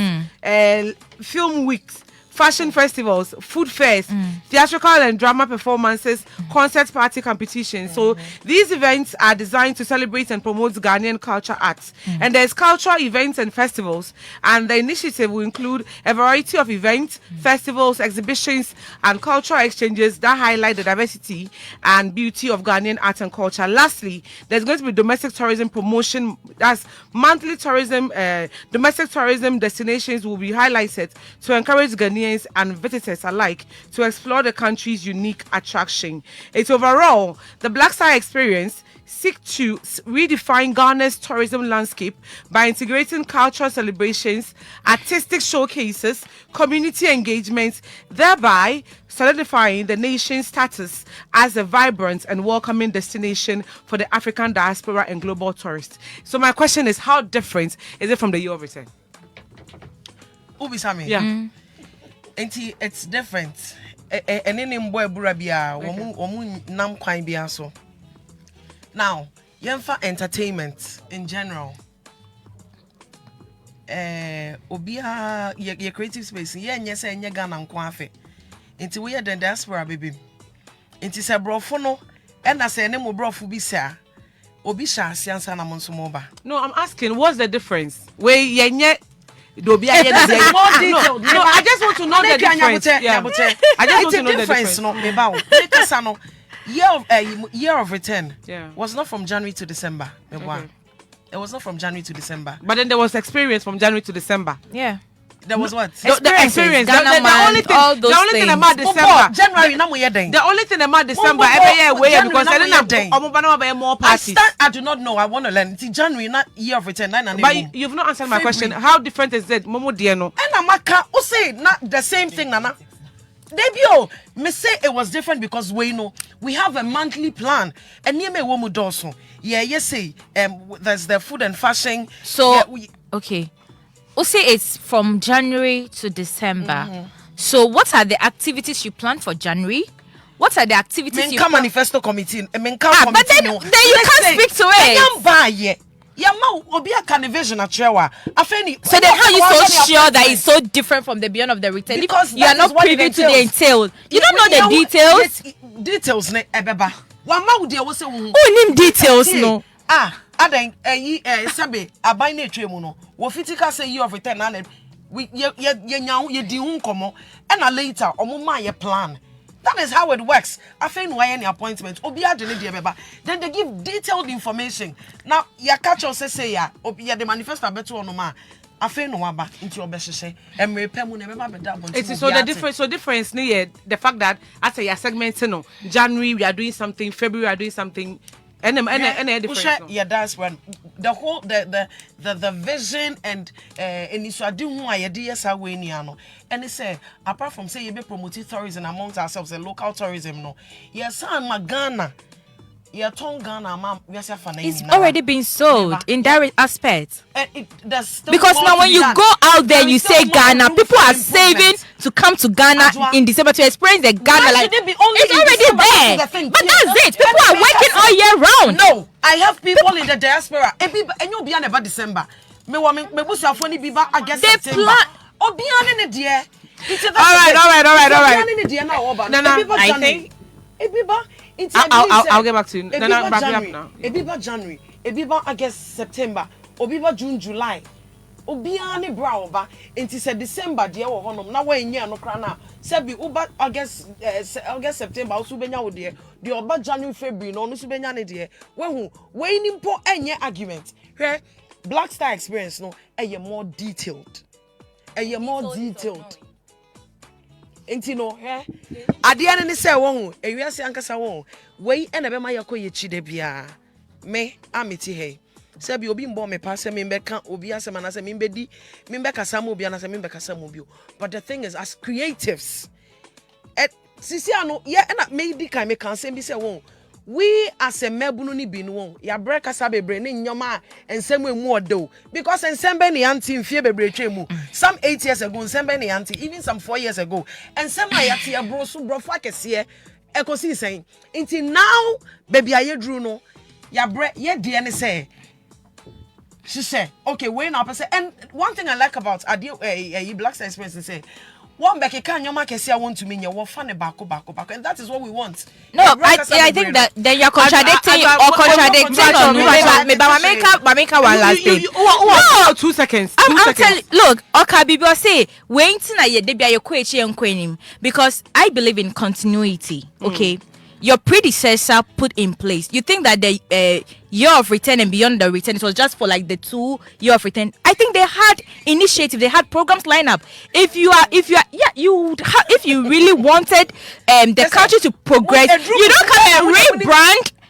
film weeks, fashion festivals, food fairs, theatrical and drama performances, concert party competitions. So these events are designed to celebrate and promote Ghanaian culture arts. And there's cultural events and festivals. And the initiative will include a variety of events, festivals, exhibitions, and cultural exchanges that highlight the diversity and beauty of Ghanaian art and culture. Lastly, there's going to be domestic tourism promotion. That's monthly tourism, domestic tourism destinations will be highlighted to encourage Ghanaians and visitors alike to explore the country's unique attraction. It's overall, the Black Star experience seek to redefine Ghana's tourism landscape by integrating cultural celebrations, artistic showcases, community engagements, thereby solidifying the nation's status as a vibrant and welcoming destination for the African diaspora and global tourists. So my question is, how different is it from the Year of Return? Ubisami. Yeah. It's different. And in boy burabia, womu nam kwine bia so. Now, yemfa entertainment in general. Obia your creative space. Nye say nye Ghana nko afe. Nti we the diaspora baby. Nti se brofo no, and I say ne mo brofo bi sa. Obi sha asiansa na monso mo ba. No, I'm asking, what's the difference? Where yenye no, I just want to know the difference. Yeah. I just want to know the difference. No, year of return was not from January to December. Okay. It was not from January to December. But then there was experience from January to December. Yeah. There was what? The experience. The only thing about December. January, the only thing about December every year because I didn't more parties. I do not know. I want to learn. It's January, not year of return. But you've not answered my question. How different is it? Momo Diano. And Amaka, who say not the same thing, Nana? Debut, me say it was different because we have a monthly plan. And you may womu doso. Yeah, you say there's the food and fashion. So okay. Say it's from January to December. So what are the activities you plan for January? What are the activities you plan? Manifesto committee. But then you can't speak to it. So then how are you so sure that it's so different from the Beyond of the Return? Because you are not privy to the entails. You don't know the details? Details, Ebeba. Who name details, no? Aden sabe abai na etwe mu no wo fitika say Year of Return na we ye di hu nkomo and later omo ma ye plan. That is how it works. After no any appointment obi ade ne de beba, then they give detailed information. Now ya catch us say ya obi the manifesto beto ono ma after no aba into obesese emre pemu na beba beda abon. It is so the difference the fact that after your segment January we are doing something, February we are doing something. And different. Yeah, that's when the whole the vision and initially who I did yes and they say apart from say you be promoting tourism amongst ourselves and local tourism no. Yes, I'm Ghana. Yeah, Ghana, it's already been sold in that aspect. Because now when you go out there, you say Ghana, people are saving to come to Ghana in December to experience the Ghana. Like, it's already there. But that's it. People are working all year round. No, I have people in the diaspora. And you'll be on December. Me bush a funny biba against September. Obiane ne dear. All right. I think. I'll get back to you. No, back me up now. Ebiba January, Ebiba August, September, Obiba June, July. Obiane Brower, into December, dear honum. Now when you no crana, Sebi Uba August, September, Subenya would dear. The Oba January, February, no Subenya dear. When waiting for any argument. Here, Black Star experience, no, more detailed. More detailed. Enti no ade ane ne se won ewiase ankasa won wei ene be ma yakoye chide bia me amiti he se bi obi mbo me pa se me beka obi asema na se me bedi me beka sam obi na se me beka sam obi but the thing is as creatives sisi ano ye na me di kan me kan se bi se won we as a mebunu ni bi no ya breka sa bebre ne nyoma ensem emu odo because ensem be ne anti mfie bebre twemu some 8 years ago ensem be ne anti even some 4 years ago ensem ayate ya bro so bro fa kese ekosi sen until now baby ayedru no ya bre ye de ne say she say okay we now person and one thing I like about Black Star Experience say one back can your market say I want to mean you fun back, and that is what we want. No, I think that then you're contradicting or contradicting on Mameka one last thing. No, 2 seconds. I'm telling look, Okabibi say waiting na ye debia your kwechi enkwenim because I believe in continuity. Okay. Your predecessor put in place. You think that the year of return and beyond the return, it was just for like the 2 year of return. I think they had initiative, they had programs lined up. If you really wanted the country to progress, you don't come and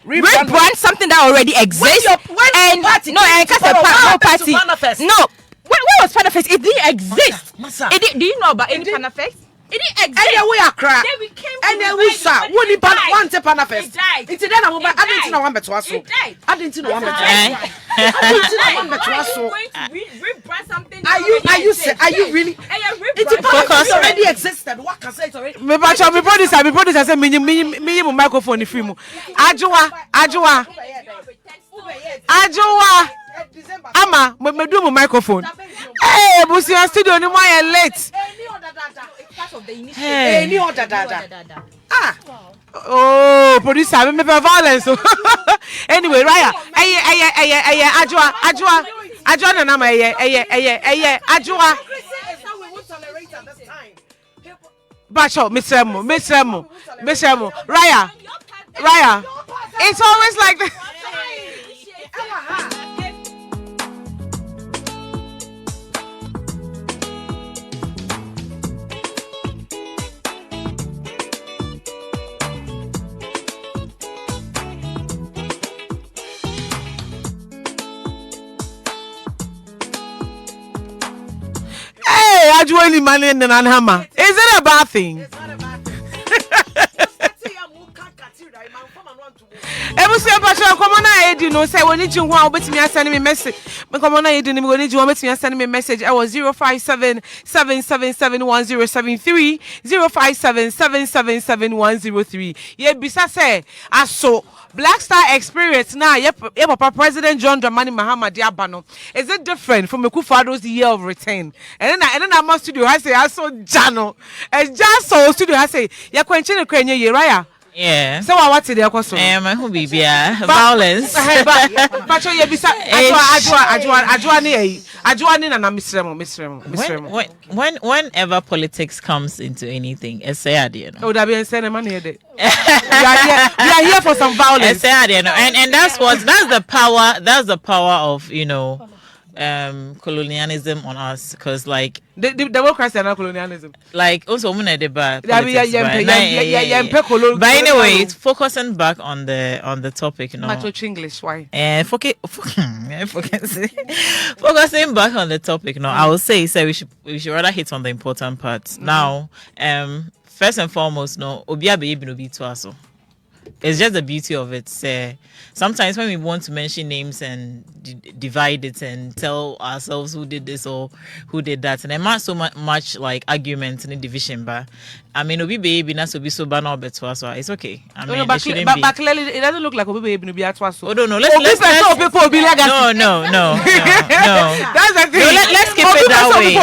rebrand something that already exists. And party. No, where was Panafest? It didn't exist. Do you know about any Panafest? It didn't exist. And we are crack. Then we came and then we saw one Panafest. It died. It's then I didn't know one better. I didn't know one better. Are you really? It's already existed. What can say it already? Me producer say minimum microphone free mu. Adwoa. Ama, me do my microphone. Hey, busi studio ni mo late. Any other dada. Oh, producer, me violence. Anyway, Raayah, Adwoa Nana Adwoa. Bacho, Mr. Raayah. It's always like that. Adwoa Animah Nana Akua. Is it a bad thing? Ebusia Pacha, come on, I did no say when you want to me send me message. But come on, I didn't want to send me message. I was 057 777 1073 057 777 103. Yeah, bisa say I saw Black Star Experience now. Papa President John Dramani Mahama Diabano. Is it different from Ekufuado's year of return? And then I must studio. I say I saw Jano. And just so studio. I say ya kwenchene kwenye Raayah. Yeah. So what did they cause? My who be violence. But you bisa Adwoa ni na Mr. Whenever politics comes into anything, oh, that be send money here. We are here for some violence. And that's the power of colonialism on us, because like the democracy and not colonialism. Like also but anyway, focusing back on the topic, Much English, why? And focusing back on the topic, I would say we should rather hit on the important parts. Now, first and foremost, obia baby no be to us. It's just the beauty of it. Sometimes when we want to mention names and divide it and tell ourselves who did this or who did that, and there not so much like argument and division, but I mean, Obi baby not to be so banal, but it's okay. I mean, but clearly it doesn't look like Obi baby no be at was. Oh no, let's people be legacy. No. That's the thing. No, let's keep it that way.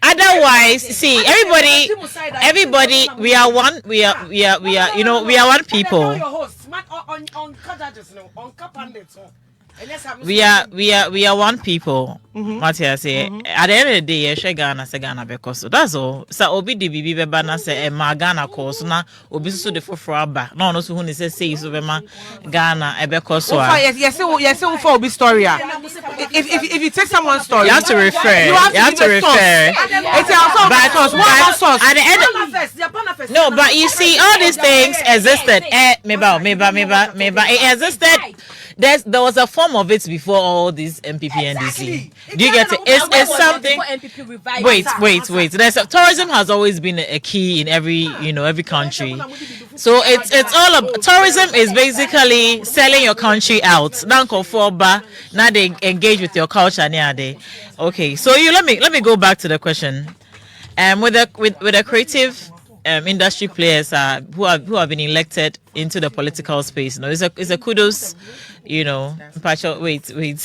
Otherwise, see, everybody, we are one. We are we are one people. We are one people. Matthias say at the end of the day, share Ghana say Ghana because that's all. So obi di bibi be bana say Ghana course na obi so the for aba. No so who say so be ma Ghana e be course. Yes, for obi story. If you take someone's story, you have to refer. It's also at the end. No, but you see, all these things existed. Maybe it existed. There was a form of it before all these MPP and DC. Do you get it? It's something. Wait. Tourism has always been a key in every country. So it's all about tourism is basically selling your country out. Now they engage with your culture. Okay, so let me go back to the question. With the creative industry players who have been elected into the political space, it's a kudos. Wait,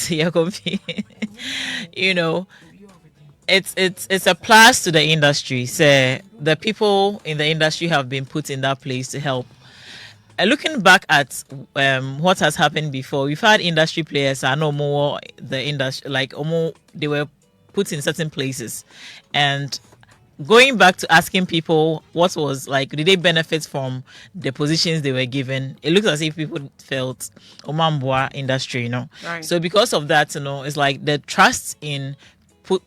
you're confused. It's a plus to the industry. So the people in the industry have been put in that place to help. Looking back at what has happened before, we've had industry players no more the industry they were put in certain places, and going back to asking people what was like, did they benefit from the positions they were given? It looks as if people felt Omambwa industry, Right. So because of that, it's like the trust in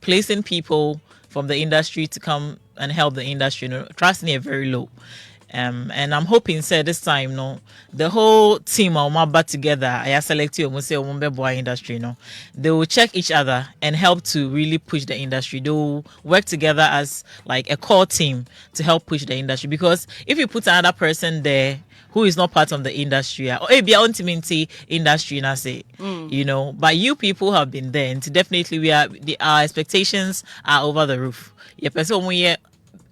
placing people from the industry to come and help the industry, trust in it very low. And I'm hoping, this time, the whole team of Omaba together, I select you, Omambwa industry, they will check each other and help to really push the industry. They will work together as like a core team to help push the industry. Because if you put another person there who is not part of the industry, or maybe ultimately industry, but you people have been there, and definitely our expectations are over the roof.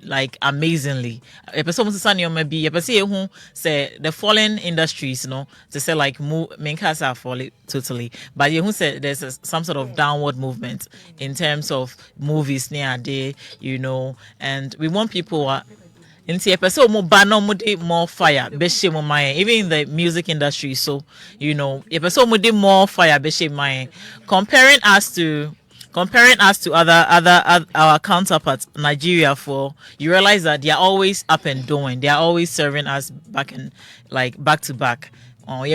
Like amazingly, a person maybe who say the fallen industries, to say like Minkas are falling totally, but who said there's some sort of downward movement in terms of movies near day, and we want people into a person more fire, even in the music industry. So a person more fire, comparing us to other our counterparts, Nigeria, you realize that they are always up and doing. They are always serving us back to back. They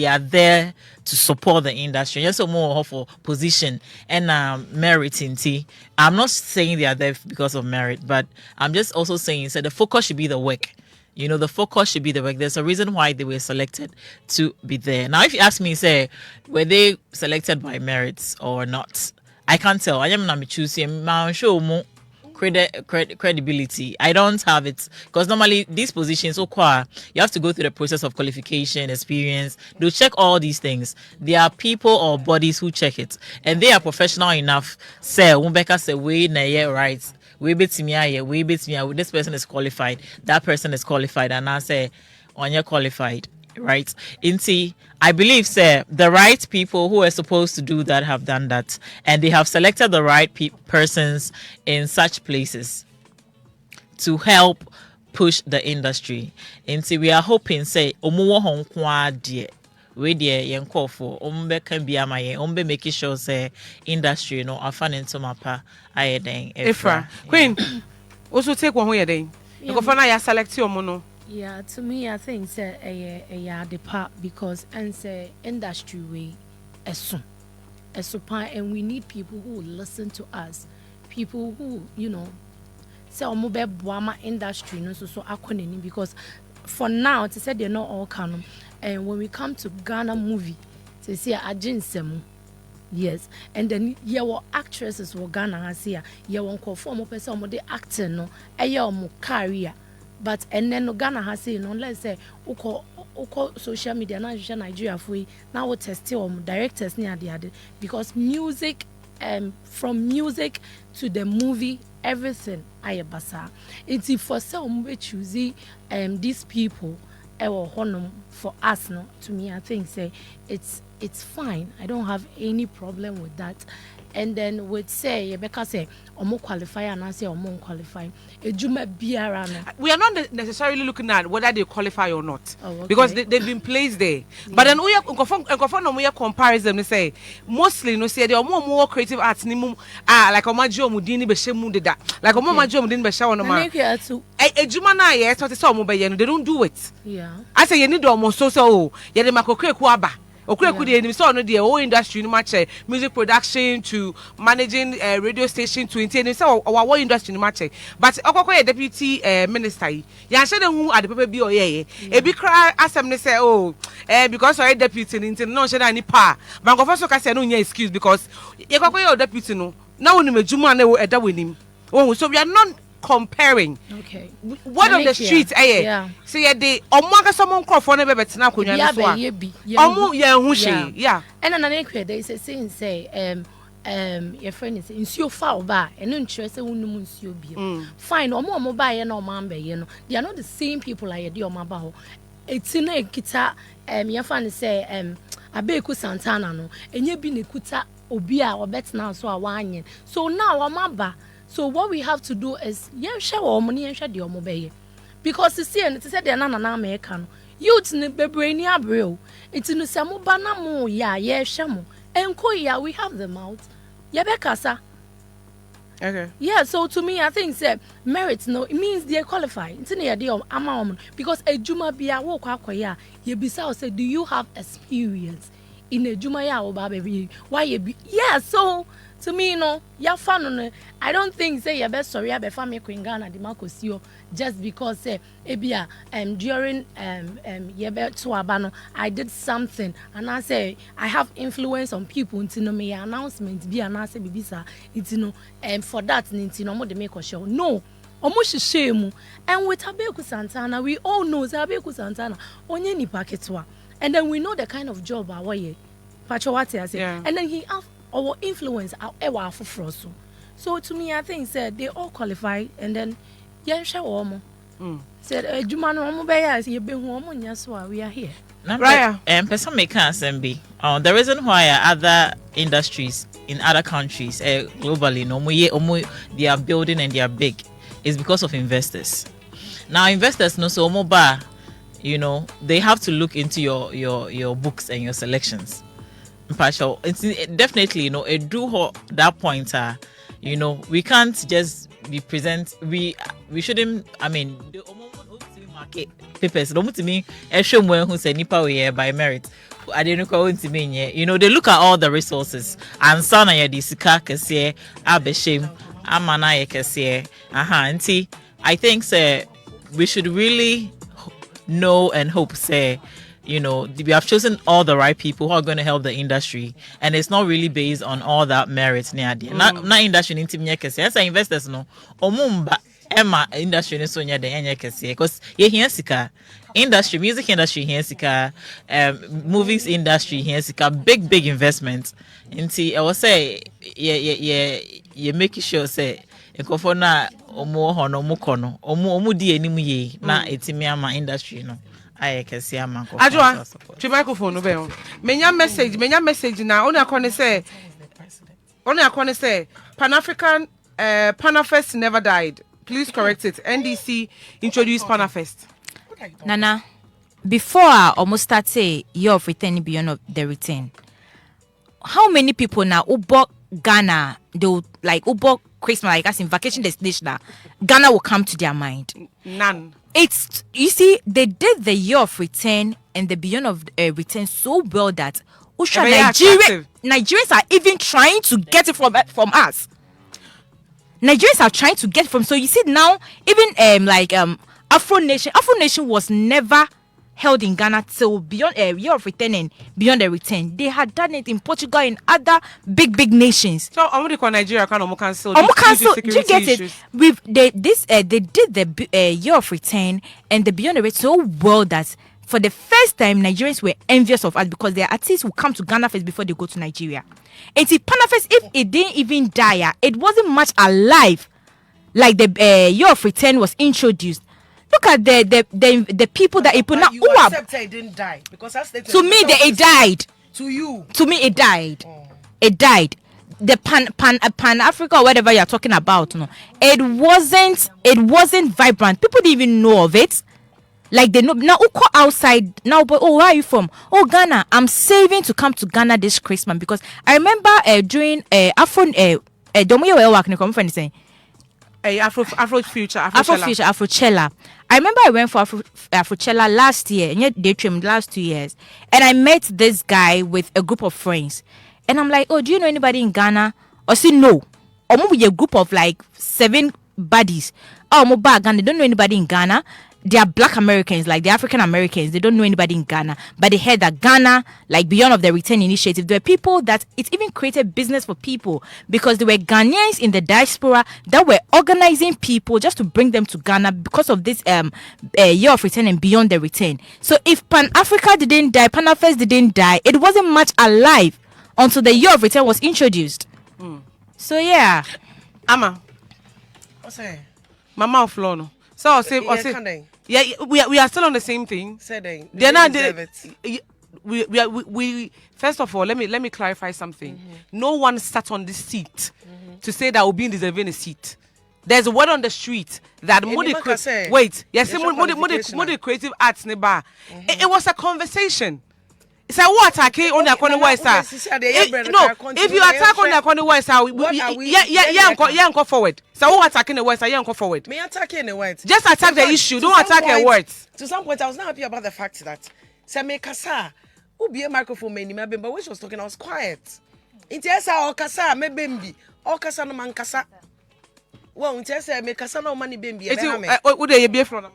are there to support the industry. Just more for position and merit in T. I'm not saying they are there because of merit, but I'm just also saying the focus should be the work. The focus should be the work. There's a reason why they were selected to be there. Now, if you ask me, were they selected by merits or not? I can't tell. I am not choosing. I'm sure more credibility. I don't have it because normally these positions, you have to go through the process of qualification, experience. They'll check all these things. There are people or bodies who check it, and they are professional enough. Right. This person is qualified, that person is qualified, and I say on you're qualified, right? I believe the right people who are supposed to do that have done that, and they have selected the right persons in such places to help push the industry. We are hoping we dear for can be making sure industry afan into mapa Queen also take one way then. You go for now select your mono. Yeah, to me, I think it's a depart because and say industry way as and we need people who will listen to us, people who say omobe boama industry no so akoneni because for now to say they're not all canon, and when we come to Ghana movie, to see ajinsemu. Yes, and then your actresses were Ghana has here. You won't conform person with the actor no, a career. But and then Ghana has say no, let's say uko social media now Nigeria for now we test directors near the other because music from music to the movie everything ayabasa. It's for some we choose these people for us no to me I think say it's fine. I don't have any problem with that. And then would say Rebecca say omo qualify and I say omo qualify. We are not necessarily looking at whether they qualify or not. Oh, okay. Because they've been placed there. Yeah. But then we are comparison they say mostly no say they are more creative arts ni like omajo mudini be shemu de da. Like omajo mudini be shawo no ma. Ejuma na ye so say omo be ye no they don't do it. Yeah. I say you need omo so ye de makokreku aba. So no the whole industry no match music production to managing radio station to intending so our industry no match but okoko deputy minister ya share dem who at the paper bi oye e bi cry asem ne say because our deputy intending no share any pa but go so ka say no nya excuse because ye kokko deputy no na woni majuma na e da wenim so we are not comparing. Okay. What on the street yeah. See the omaka someone call for never betina ko nyan so omo ye hu hye yeah and another they say your friend is nsuo fa oba eno nkyere se wonum nsuo bi fine omo ba ye na omo amba ye no they are not the same people like the omo ba ho etina ekita your friend say abeku santana no enye bi ne kuta obi a obetina so a wanyen so now omo ba. So what we have to do is share money and share the omo because you see and it said the nana American youth ni bebre ni abreo it's no samu bana mo ya shamo enko ya we have them out ya bekasa. Okay. Yeah, so to me I think say merit no it means they qualify it's near the ama because a juma bia wo kwa ya ye bisa say do you have experience in a juma ya oba baby why you be yeah so to me, ya fan I don't think say your best sorry about family Quin Ghana the Marcosio just because say ebia during yebe to abano I did something and I say I have influence on people into me announcement be and I say bibisa into for that into mo de make show no omo shemu and with Abeku Santana we all know say Abeku Santana onye ni paketwa and then we know the kind of job awaye pachowati I say and then he have our influence our for so to me I think said they all qualify and then share said juma no omo be ya ye be hu omo nya so we are here Raayah person make sense be the reason why other industries in other countries globally no they are building and they are big is because of investors. Now investors no so omo ba they have to look into your books and your selections. It's definitely it do that point we can't just be present we shouldn't the market papers don't to me show more who say nipa we by merit I didn't go to me they look at all the resources and sana ya disika kese abeshim amana ya kese auntie I think say we should really know and hope say we have chosen all the right people who are going to help the industry, and it's not really based on all that merit. Not industry into me as investors no. Omumba Emma industry ni so nya de enye kese because ye hiensika industry music industry hiensika movies industry hiensika big investment. Inti I will say ye make sure say nkofo na omo hono mo kono omo di enimu ye na etimi ama industry no. Adwoa, to microphone no be. Menya message na only akone say Pan-African Panafest never died. Please correct it. NDC introduced Panafest. Nana, before I almost start say year of return beyond of the return. How many people now Ubo Ghana they like Ubo Christmas like us in vacation destination Ghana will come to their mind? None. it's, you see, they did the year of return and the beyond of return so well that Nigerians are even trying to get it from us. Nigerians are trying to get it from. So you see now, even Afro Nation was never held in Ghana till beyond a year of return and beyond the return. They had done it in Portugal and other big nations. So I'm going Nigeria can cancel. Do you get it? They did the year of return and the beyond the return so well that for the first time Nigerians were envious of us because their artists will come to Ghana first before they go to Nigeria. And see, Panafest, if it didn't even die, it wasn't much alive like the year of return was introduced. Look at the people that it put now. You accept it didn't die because that's the to me it died. To you, to me it died. It died. The Pan Africa or whatever you're talking about, no, it wasn't vibrant. People didn't even know of it. Like they know now. Who call outside now? But where are you from? Oh, Ghana. I'm saving to come to Ghana this Christmas because I remember during Afro Afrochella. I remember I went for Afrochella last year, and yet they trimmed last 2 years, and I met this guy with a group of friends, and I'm like, oh, do you know anybody in Ghana? Or say no, or maybe a group of like 7 buddies. Oh, Ghana, they don't know anybody in Ghana. They are Black Americans, like the African Americans. They don't know anybody in Ghana. But they heard that Ghana, like beyond of the return initiative, there were people that it even created business for people because there were Ghanaians in the diaspora that were organizing people just to bring them to Ghana because of this year of return and beyond the return. So if Pan Africa didn't die, Pan Affairs didn't die, it wasn't much alive until the year of return was introduced. So yeah. Ama. What's that? Mama floor no. So I'll say yeah, we are still on the same thing. They're not we first of all let me clarify something. No one sat on this seat to say that Obi deserving a seat. There's a word on the street that Modi creative arts neba. It was a conversation. It's like what attack on the corner west side. No, if you attack on the corner west side, yeah, forward. So who attacking the west side? Yeah, forward. Me attacking the words. Just attack the issue. Don't attack the words. To some point, I was not happy about the fact that Same Kasa, who be a microphone many, but when she was talking, I was quiet. Intesa or Kasa, me bimbi, or Kasa no man Kasa. Well, Intesa me Kasa no money bimbi. Would they be from?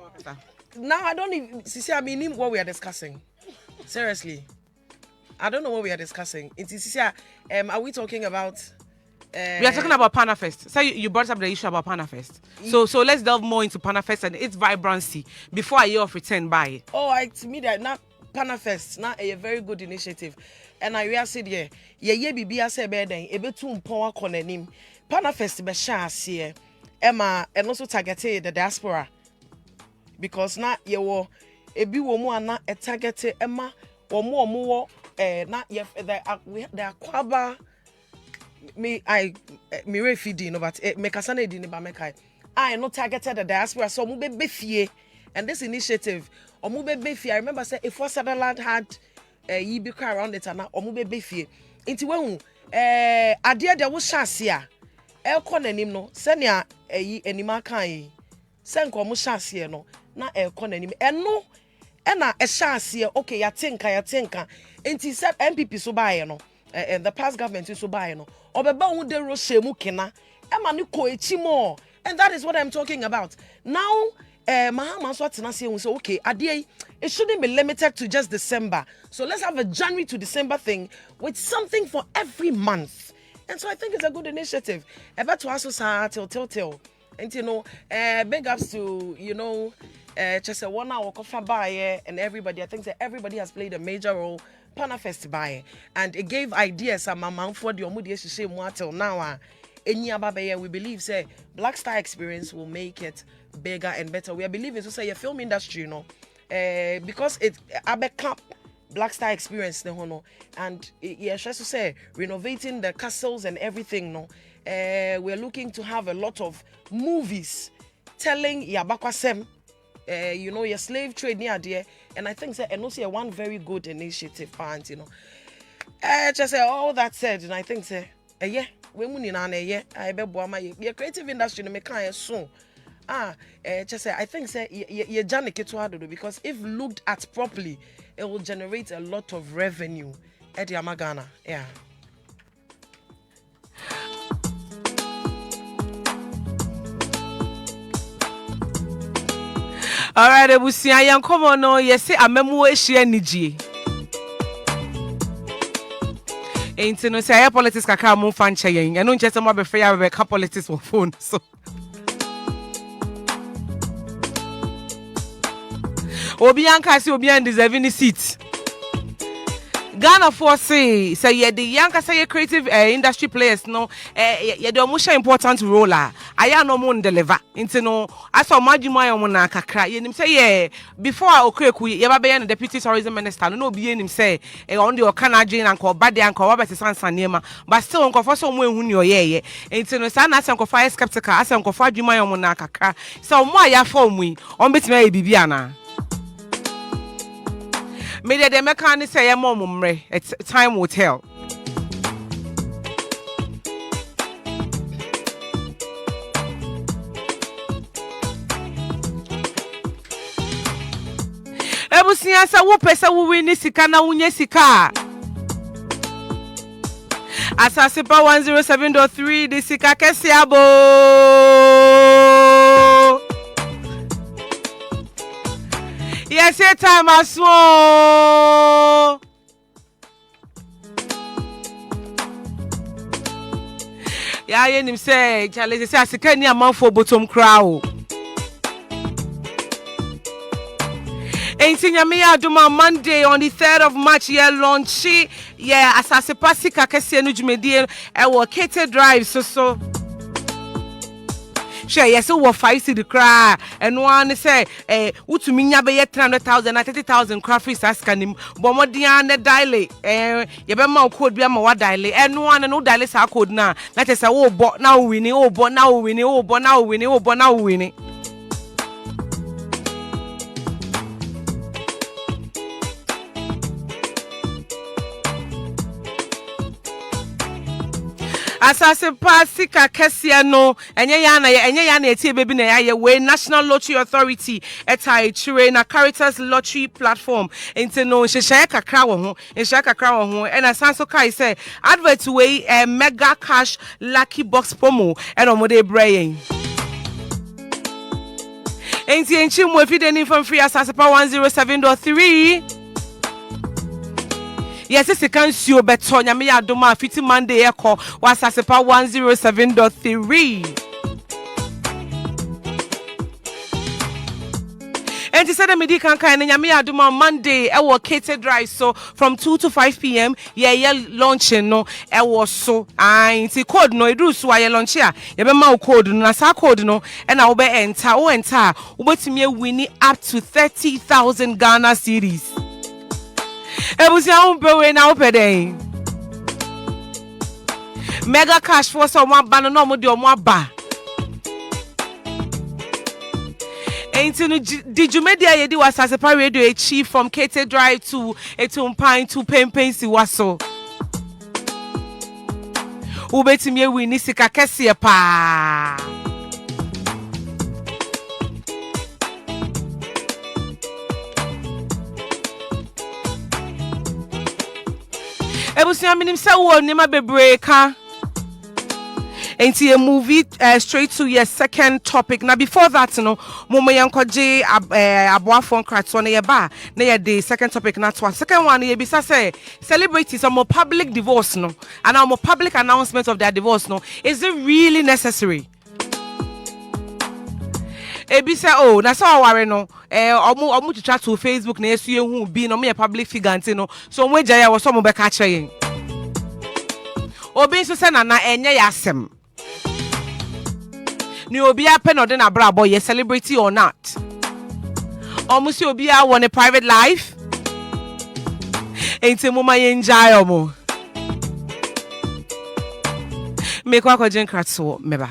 Now I don't even see. I mean, what we are discussing. Seriously. I don't know what we are discussing. Are we talking about? We are talking about Panafest. So you brought up the issue about Panafest. So let's delve more into Panafest and its vibrancy before a year of return by. Oh, to me that not Panafest, not a very good initiative. And I really said yeah, bibi ase be den ebe tu mpon akọ nanim. Panafest be sha ase Emma and also targeted the diaspora. Because na ye wo ebi wo mu ana targeted Emma omo na ye the akwaba me refidi no but me kasana di ne ba mekai I no targeted the diaspora so mu be fie and this initiative omu be fie I remember say if Hosuatu Lard had ye be cry around it and omu be fie nti wehu ade de wo hyase a elko nanim no se ne anima kan se nko mo hyase no na elko nanim eno na hyase okay ya tinka nti se MPP so bae no and the past government so buy no obeba hu de roshemu kena ema ni ko echi mo and that is what I'm talking about now. Mahama so atena say so okay ade it shouldn't be limited to just December, so let's have a January to December thing with something for every month. And so I think it's a good initiative about to also till and you know big ups to just a 1 hour coffee buy and everybody. I think that everybody has played a major role. Panafest buy and it gave ideas for the omudi till now. We believe say Black Star Experience will make it bigger and better. We are believing so say your film industry, because it camp Black Star Experience, and yeah, just to say renovating the castles and everything. We're looking to have a lot of movies telling Yabakwasem, your slave trade near there. And I think that and also one very good initiative, parents, just say all that said, and I think say, yeah, we money na yeah, I be boama your creative industry no make soon. Just say I think say you jam because if looked at properly, it will generate a lot of revenue at Ghana. Yeah. All right, ebusia yan come on no yes amemu ehia niji. Ain't no say politics kakra mo fan cheyen. Eno nche se mo be free be ka politics on phone so. Obi anka si obi an deserving seat. Ghana for say the young say creative industry players no ye the most important role aya no mo deliver into no aso madwuma yo mo na kakra ye nim say before okreku ye ba be the deputy tourism minister no obi ye nim say on the okanadwe na nko ba de anko wa be sansanema but still nko for so mo ehunu yo ye into no sa na ase nko fire skeptical ase nko fa adwuma yo mo na kakra so mo aya for mu yi on betima ye bibia na media de mechanic say mre time will tell. Ebusia sa wo pesa wo wini sika na unye sika. Asaasepa 107.3 the sika kesiabo. Yes, a time as small. Yeah, him say, Charlie say, I can't near month for bottom crowd. Ain't in Yamia Duma Monday on the 3rd of March, yeah, launch. Yeah, Asaasepa Sika Kesianu Jumedian, our catered drive, so. Share yes so what 5 the cry and one say utumi nya be 300,000 and 30,000 cry free askanim bomodia na daily ye be ma code bia ma wa daily and one no daily sa code na say wo bo na wini wo bo na wini wo bo na wini wo bo na wini Asaasepa sika kesia no enye ya na etie bebi na ya ye we National Lottery Authority etai chire na Caritas Lottery Platform enti no hyehyɛ kakra wo ho and asanso kai say advert we mega cash lucky box promo and omode brayin enti enchi mo efide from free Asaasepa 107.3 Yes, it's a can see you better. Nyame ya doma fiti Monday eko was Asaasepa 107.3. And to say the midi can kind Nyame ya doma Monday ewo catered drive so from 2 to 5 p.m. Yeah launching no ewo so ain't code no edu so aye launch ya ye be ma code no na sa code no and I will be enter ubetimi winning up to 30,000 Ghana cedis. Ebusia umpewe na upede mega cash for someone ban no mo de omo aba enti no di jumedia ye di Asaasepa Radio chief from Kete Drive to Etumpine to PenPenSiwa so ubetimi wini sika kese pa Ebusia minim say wo nima bebre ka enti a movie straight to your second topic. Now before that no momo yankoje aboa phone krato na ye ba na ye the second topic na to second one ye bisa say celebrities some public divorce no and our public announcement of their divorce no is it really necessary? Ebisa oh na so aware no omu twa to Facebook na esu ehu bi no me public figure ante no so omu agya ya wo so mo be ka kire yen obi so se na enye ya asem ni obi ape no de na bra boy celebrity or not omu si obi a won a private life ente mo ma ye enjoy omu me kwa ko jen kratso meba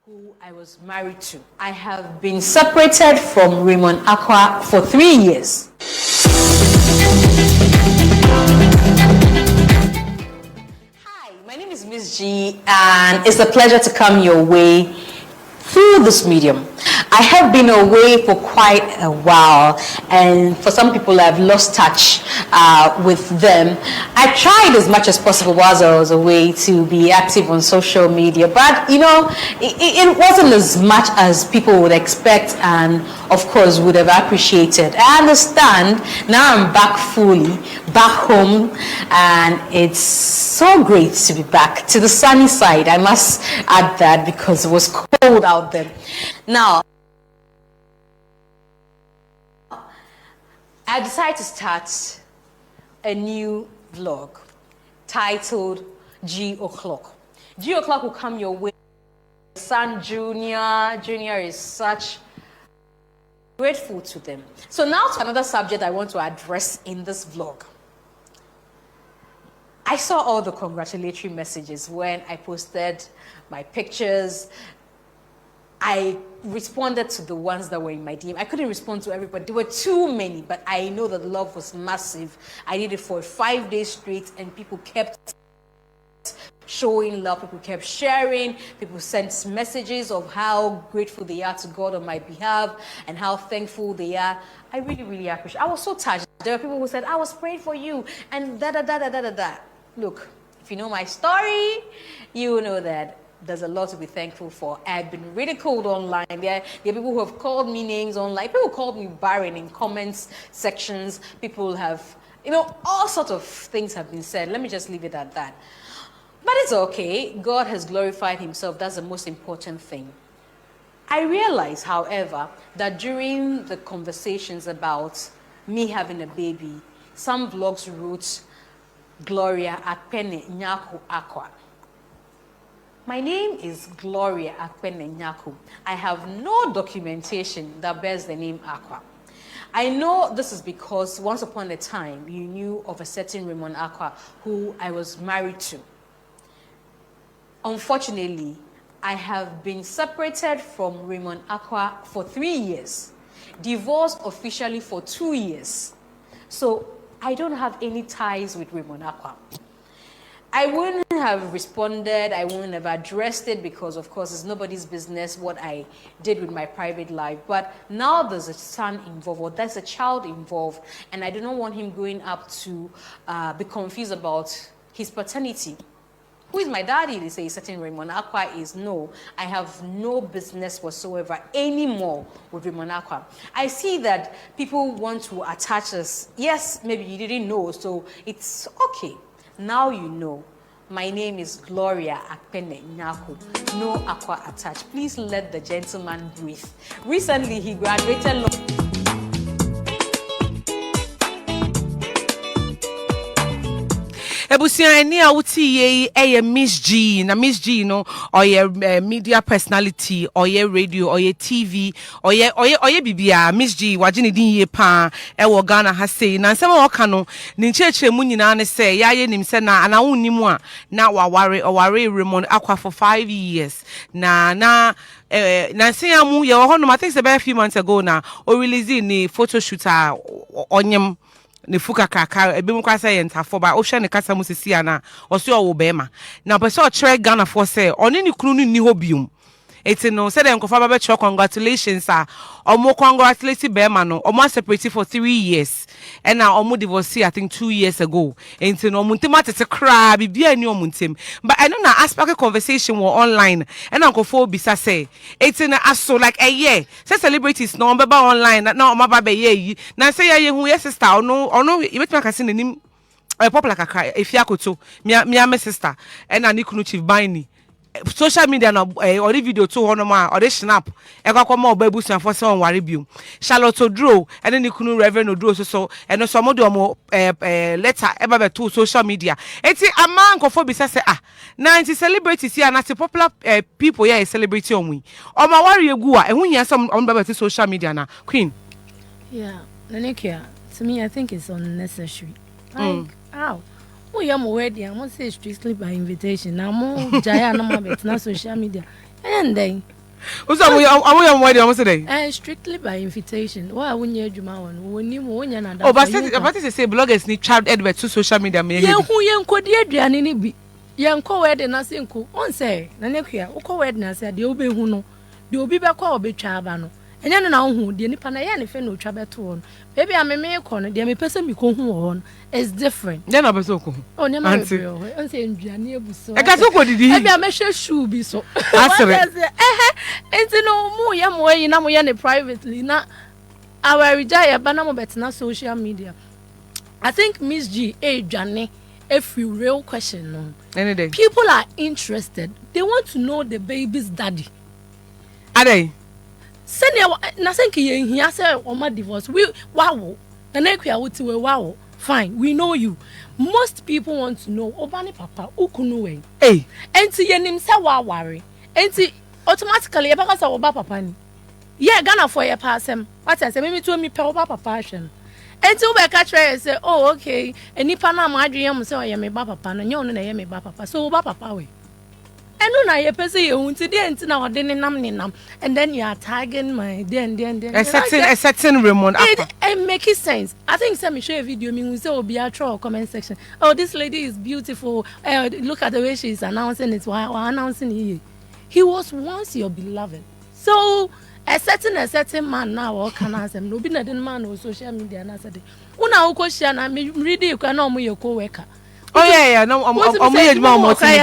who I was married to. I have been separated from Raymond Akua for 3 years. Hi, my name is Miss G, and it's a pleasure to come your way through this medium. I have been away for quite a while, and for some people I've lost touch with them. I tried as much as possible whilst I was away to be active on social media, but it wasn't as much as people would expect and of course would have appreciated. I understand now. I'm back fully back home, and it's so great to be back to the sunny side. I must add that, because it was cold out there. Now I decided to start a new vlog titled G O'Clock. G O'Clock will come your way. Son Junior is such grateful to them. So now to another subject I want to address in this vlog. I saw all the congratulatory messages when I posted my pictures. I responded to the ones that were in my DM. I couldn't respond to everybody. There were too many, but I know that love was massive. I did it for 5 days straight, and people kept showing love. People kept sharing. People sent messages of how grateful they are to God on my behalf and how thankful they are. I really, really appreciate it. I was so touched. There were people who said, I was praying for you, and da. Look, if you know my story, you know that there's a lot to be thankful for. I've been ridiculed online. There are people who have called me names online. People called me barren in comments sections. People have, all sorts of things have been said. Let me just leave it at that. But it's okay. God has glorified himself. That's the most important thing. I realize, however, that during the conversations about me having a baby, some vlogs wrote Gloria Akua. My name is Gloria Akua. I have no documentation that bears the name Akua. I know this is because once upon a time you knew of a certain Raymond Akua who I was married to. Unfortunately, I have been separated from Raymond Akua for 3 years, divorced officially for 2 years. So I don't have any ties with Raymond Akua. I wouldn't have responded, I wouldn't have addressed it, because of course it's nobody's business what I did with my private life. But now there's a son involved, or there's a child involved, and I do not want him growing up to be confused about his paternity. Who is my daddy? They say certain Raymond Akua is. No, I have no business whatsoever anymore with Raymond Akua. I see that people want to attach us. Yes, maybe you didn't know, so it's okay. Now you know. My name is Gloria Akpene Nyaku. No Akua attached. Please let the gentleman breathe. Recently, he graduated law. Ebusia ni awuti ye Miss G na Miss G or ye media personality or ye radio or ye TV or ye bibia Miss G wajini din ye pa ewo Ghana ha sei na nsema woka no ni ncheche mu nyina ne say ya ye nim se na ana wonni mu a na waware Raymond Akua for 5 years na say amu ye ho no I think about a few months ago na o release ni photo shoot onyem ne fuka kaka ebe mu kwasa ye ntafo ba o hwe ne kasa mu sisi ana o se o wo be ma na pese o chere Ghana for say oni ne kunu ni ho bium eti no say dem kofa ba be chere congratulations omo congratulate be ma no omo separate for 3 years and now omo divorce I think 2 years ago enti no omo ntem atete kra bibia ni omo ntem but I know na aspect conversation were online and ankofo bisa say eti na aso like a year say celebrities no be ba online na omo ba be ye na say ye hu ye sister ono ibetima kase nanim popular kakra efiakoto mi sister and anikunu chief bani social media na or video to hono ma or snap e kwakwa ma oba ebusuan for se on ware biom Charlotte Odro and ni kunu Reverend Odro so and so mo de omo letter e ba be to social media eti ama nkofo bi say na anti celebrities here na ti popular people here celebrity onwi o ma ware egu a ehun hia some on ba be social media na Queen. Yeah, Nanekia, to me I think it's unnecessary. Like how Oh, yeah, my wedding. I must say strictly by invitation. Now, more Jaya no more bet na social media. And then. What's up? I'm wedding almost today. Strictly by invitation. Why wouldn't you Juma one? When you na. Oh, but say bloggers need child advert to social media. Yeah, who young could you Adrian be? Young co wedding na sinko. On say, Nanekia, Oko wedding I said the Obe who know. The Obi back or be chabano. And then now who the Nipana and Feno Chabaton. Maybe I'm a mere corner, the me person be on is different. Then I was so cool. Oh, never I'm saying Gianni Busso. I got so good. Maybe I measure shoe be so. Answer it. And no more yam way in Amoyane privately. Not our Jaya Banamo bet na social media. I think Miss G, Johnny, a few real question. No. Any day. People are interested. They want to know the baby's daddy. Are they? Senior, nothing here say my divorce. We wow. The next we are with wow. Fine, we know you. Most people want to know Obani Papa Ukunuwe. Hey. And to your name say worry. And to automatically because of Oba Papa ni. Yeah, Ghana for your pass him. What I say, maybe to me Oba Papa passion. And to be catch say, oh okay. And if na my dream say I am a Papa, and you know I am a Papa. So Oba Papa we. And no, you person you want to do now, and then you are tagging my then. A certain Raymond. It makes sense. I think some show a video. Me we say will be a troll comment section. Oh, this lady is beautiful. Look at the way she is announcing it. Why announcing he? He was once your beloved. So a certain man now or can answer. No be not man or social media and answer. Una question I me ready you can know me your co-worker. Oh yeah. No, I'm I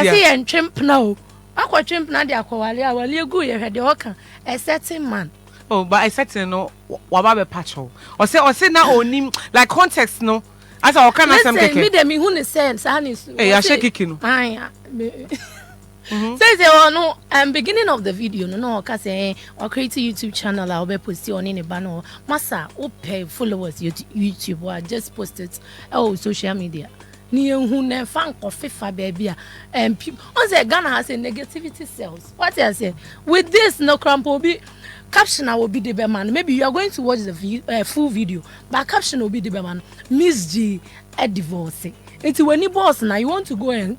see and chimp now. Aqua chimp na dia kwale wale gu ye hwede oka a certain man. Oh, but a certain no wababe patrol. Or say na onim like context no. As I can answer me dem hu ne sense anis. Eh, I shake kicking. Ai. Says no beginning of the video no ka say or create a YouTube channel I'll be posting on any banner. Massa pay followers YouTube or just post it social media. Ni who ne fan FIFA baby and people on say Ghana has a negativity cells. What I say with this no crampo be caption will be the man. Maybe you are going to watch the full video, but caption will be the man. Miss G a divorce. It's when you boss now you want to go and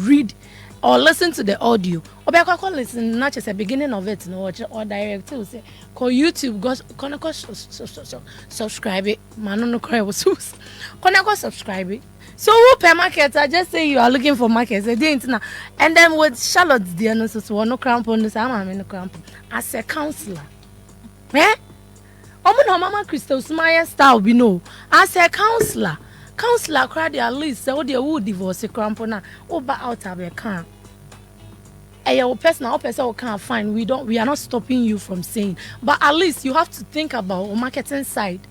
read or listen to the audio. Or be call listen not just the beginning of it no watch or direct to say call YouTube go subscribe it. Man no cry was go subscribe it. So who per market? I just say you are looking for markets. And then with Charlotte's dear so no crampon, I'm in the crampon. As a counselor. Eh? Mama Crystal Smile style be no. As a counselor. Counselor cried at least so they would divorce a crampona over out of a can. Your personal person can't find. We are not stopping you from saying. But at least you have to think about marketing side.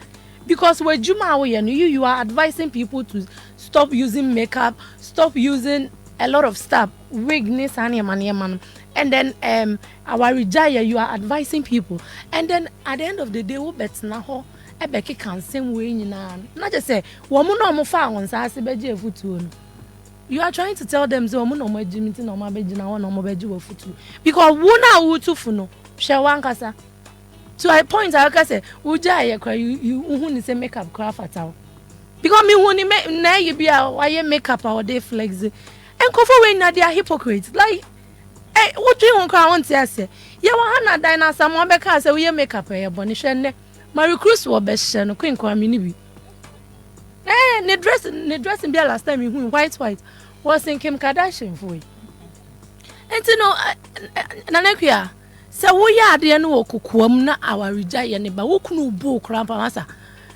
Because when you are advising people to stop using makeup, stop using a lot of stuff, wigness and then our Raayah, you are advising people, and then at the end of the day, we bet now Ebeki can same way not just say you are trying to tell them so because who funo shawankasa. So I point out, I say, Raayah, you say makeup craft at all. Because me who na you be why makeup or day flex. And cover when they are hypocrites. Like, hey, what do you want to say? You want to dine as someone because we makeup a bonishende. My recruits were best no Quin Ghana. Ne dressing be last time you white was in Kim Kardashian for you. And you know, Nanekia. So we are the no kukuamna our Raayah neighbor who kunu bo cramp answer.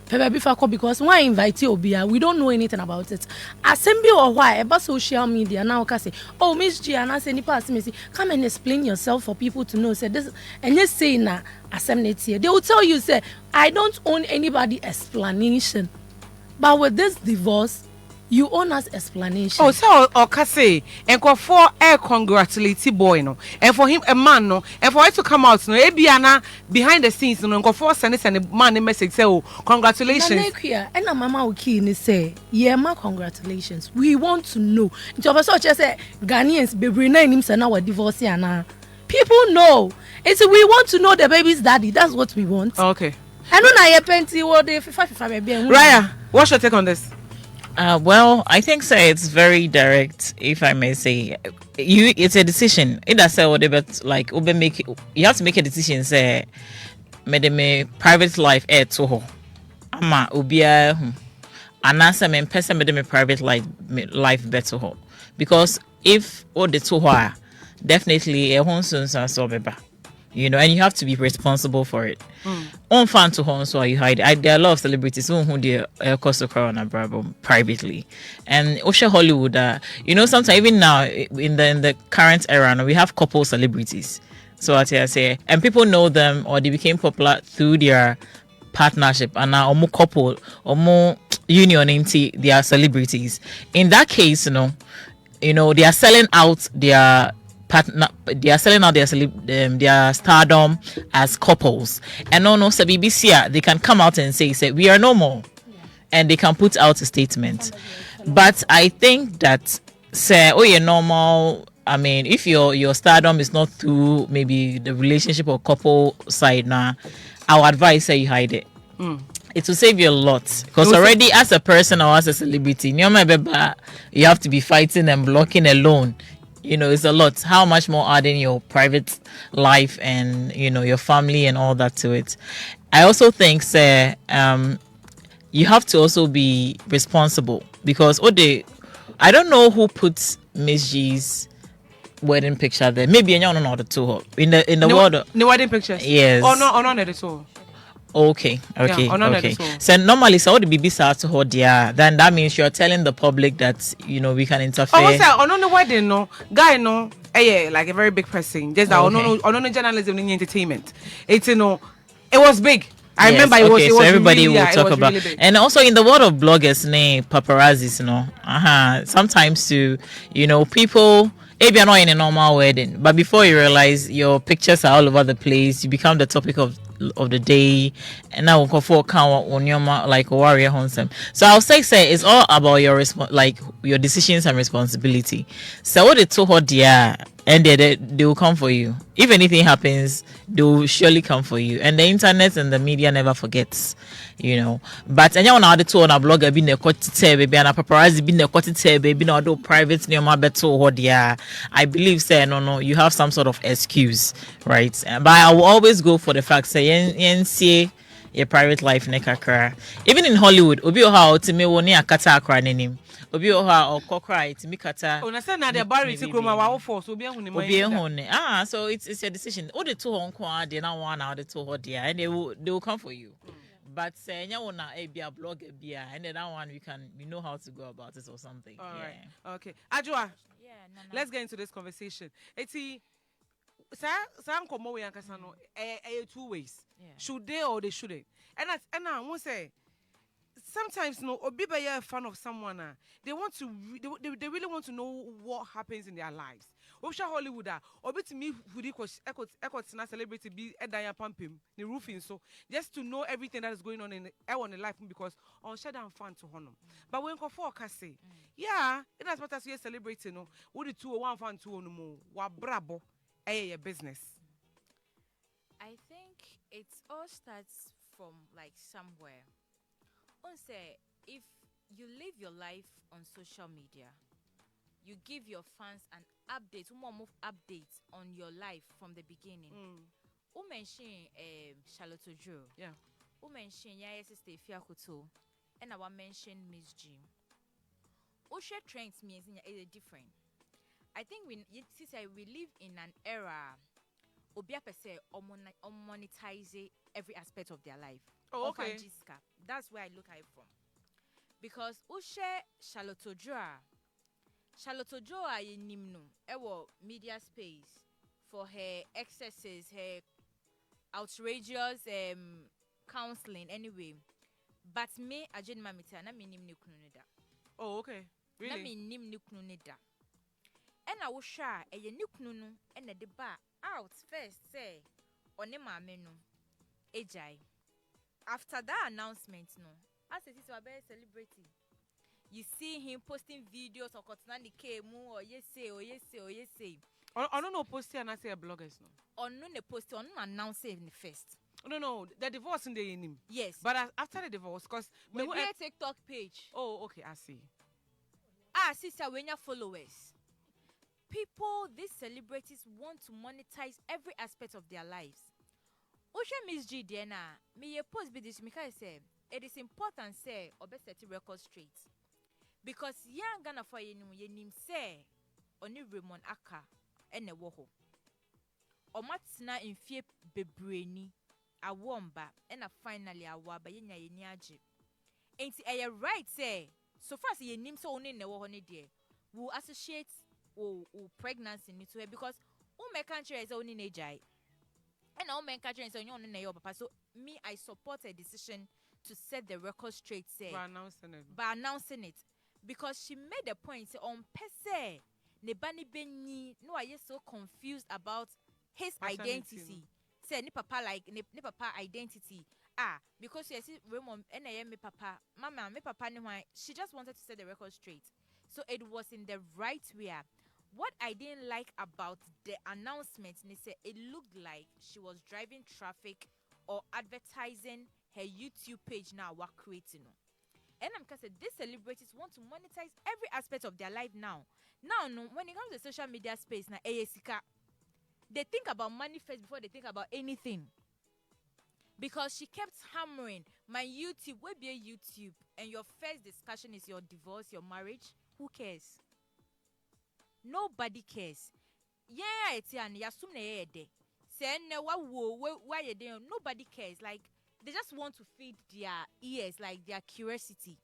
Because why invite you we don't know anything about it. Assembly or why about social media now can say, oh Miss G and I say come and explain yourself for people to know. Say this and you say na assembly here. They will tell you say I don't own anybody explanation. But with this divorce, you own us explanation. Oh, so say and for congratulate boy no, and for him a man no, and for it to come out no, Ebiana behind the scenes no, and for send a man message say oh congratulations. And mama Oki say yeah ma congratulations. We want to know. Just say Ghanaians baby na him say now we divorce na. People know. It's we want to know the baby's daddy. That's what we want. Okay. I know na your penti what the 55 baby. Raayah, what's your take on this? Well, I think so. It's very direct, if I may say. It's a decision. It does say whatever. Like, you have to make a decision. Say, me private life to ho. Ama ubia. Anasa me person me private life better ho. Because if all the two are definitely a home soon so beba. You know, and you have to be responsible for it. On fan to home, so you hide. There are a lot of celebrities who they cost a crown privately, and Osha Hollywood. You know, sometimes even now in the current era, now, we have couple celebrities. So I say, and people know them or they became popular through their partnership, and now more couple or more union into their celebrities. In that case, you know, they are selling out their partner, they are selling out their stardom as couples, and no so BBC they can come out and say we are no more, and they can put out a statement. But I think that say you're normal. I mean, if your stardom is not through maybe the relationship or couple side now, I would advise say you hide it. It will save you a lot, because already as a person or as a celebrity, you have to be fighting and blocking alone. You know, it's a lot. How much more adding your private life and, you know, your family and all that to it. I also think, sir, you have to also be responsible, because I don't know who puts Miss G's wedding picture there. Maybe you don't know the two in the world. The wedding pictures. Yes. Not the two. Okay. So normally, so the BB starts to hold then that means you're telling the public that, you know, we can interfere. On the wedding, no guy, no, like a very big person. Just that, on journalism and entertainment. It was big. I remember it was. So everybody really, will talk about, really, and also in the world of bloggers, paparazzis, sometimes too, you know, people. Maybe you're not in a normal wedding, but before you realize your pictures are all over the place, you become the topic of the day, and now we'll go for on your like a warrior handsome. So I'll say it's all about your your decisions and responsibility. So what they told her, and they will come for you. If anything happens, they will surely come for you. And the internet and the media never forgets, you know. But and you know the two on a blogger being a baby and a paparazzi being a baby no do private near my better. I believe say no, you have some sort of excuse, right? But I will always go for the fact say see your private life nekakra. Even in Hollywood, obi oha otime woni akata akra nenim. Obi oha okokra itimi kata. Understand na the barrier ti kroma wa force obi ehun ni so it's your decision. All the two on kwa dey na one out the two ho there, and they will come for you. But say nya wona be a blogger bia, and then that one we know how to go about it or something. All right. Okay. Adwoa. Yeah, let's get into this conversation. Eti Sam komo we yankasa no two ways. Yeah. Should they or they shouldn't? And I won't say sometimes obi be a fan of someone they want to they really want to know what happens in their lives. Osha Hollywood obi to me hudi ekot na celebrity be edaya pampim the roofing, so just to know everything that is going on in the life, because on share down fan to honor. But when ko for say yeah, it has better to celebrating no would the 201 fan to no more wa brabo your business. I think it all starts from like somewhere. Say if you live your life on social media, you give your fans an update, move updates on your life from the beginning. Who mention Charlotte Joe? Yeah. Who mention sister Fiakoto? And I will mention Miss G. Who share trends means is different. I think we live in an era obia per se monetize every aspect of their life. Oh, okay. That's where I look at it from. Because Ushe Charlotte Joa Nimno ewo media space for her excesses, her outrageous counseling anyway. But me Ajin Mamita na minim ni kununida. Oh, okay. Really? Na minim ni kununida. And I will share a nuknunu and a deba out first say on a mamenu ejai. After that announcement, as a celebrity, you see him posting videos of Kotinani Kemu or yes say. I don't know posting and I say bloggers no. Or no posting or no announcing first. No, the divorce in the name. Yes. But after the divorce, because we be a TikTok page. Oh, okay, I see. Sister, when your followers, people, these celebrities want to monetize every aspect of their lives. Osha Miss G Diana, me ye post be this because say it is important say obe set record straight. Because young Ghana for ye nim say oni Raymond Aka ene woho. O matina infie bebreni awomba ena finally awa ba yenya ye ni age. Enti eye right say so far as ye nim so oni ne woho ne de will associate o pregnancy ni to her because o me country is only ne jai. And all men catching so you know papa. So me, I support a decision to set the record straight. Say by announcing it, because she made a point. Say on pese ne bani benyi. No, I just so confused about his identity. Say ni papa like ni papa identity. Because you see Raymond and I am me papa, mama me papa ni why. She just wanted to set the record straight. So it was in the right way. What I didn't like about the announcement, it looked like she was driving traffic or advertising her YouTube page now while creating. And I'm because these celebrities want to monetize every aspect of their life now. Now, no, when it comes to social media space, now, they think about money first before they think about anything. Because she kept hammering, my YouTube, where be a YouTube, and your first discussion is your divorce, your marriage. Who cares? Nobody cares. Yeah, it's an yasumne ede. Say why you there? Nobody cares. Like they just want to feed their ears, like their curiosity.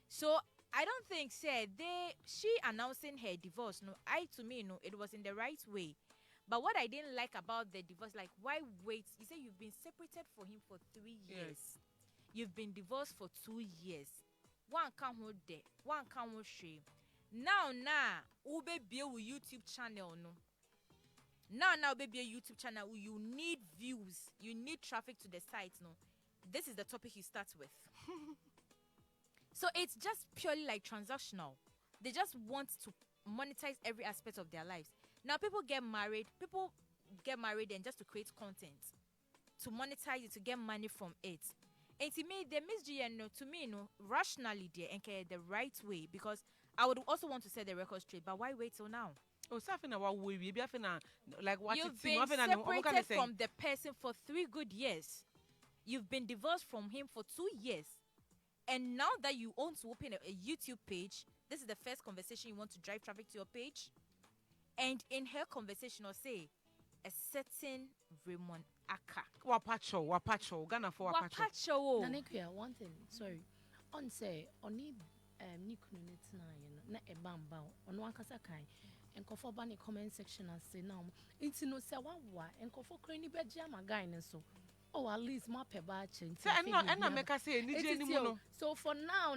So I don't think she announcing her divorce. No, to me, it was in the right way. But what I didn't like about the divorce, like why wait? You say you've been separated from him for 3 years. Yes. You've been divorced for 2 years. One can't hold there. One can't hold shame. Now, ube be a YouTube channel, no. Now, baby, a YouTube channel. You need views. You need traffic to the site, no. This is the topic you start with. So it's just purely like transactional. They just want to monetize every aspect of their lives. Now, people get married and just to create content, to monetize it, to get money from it. And to me, the Miss GN, to me, rationally, there and the right way, because I would also want to set the record straight. But why wait till now? Oh, something about we be like what you've been separated from the person for 3 good years. You've been divorced from him for 2 years, and now that you want to open a YouTube page, this is the first conversation you want to drive traffic to your page. And in her conversation, or say a certain Raymond Aka. Wapacho, Ghana for Wapacho. Nanekia, one thing, sorry. On say, on need Nikunetna, na a bamba, on one casakai, and Kofo Bani comment section and say, now, it's no Sawa, and Kofo Cranny Bedjama guy and so. Oh, at least my pebatch and make us say, so for now,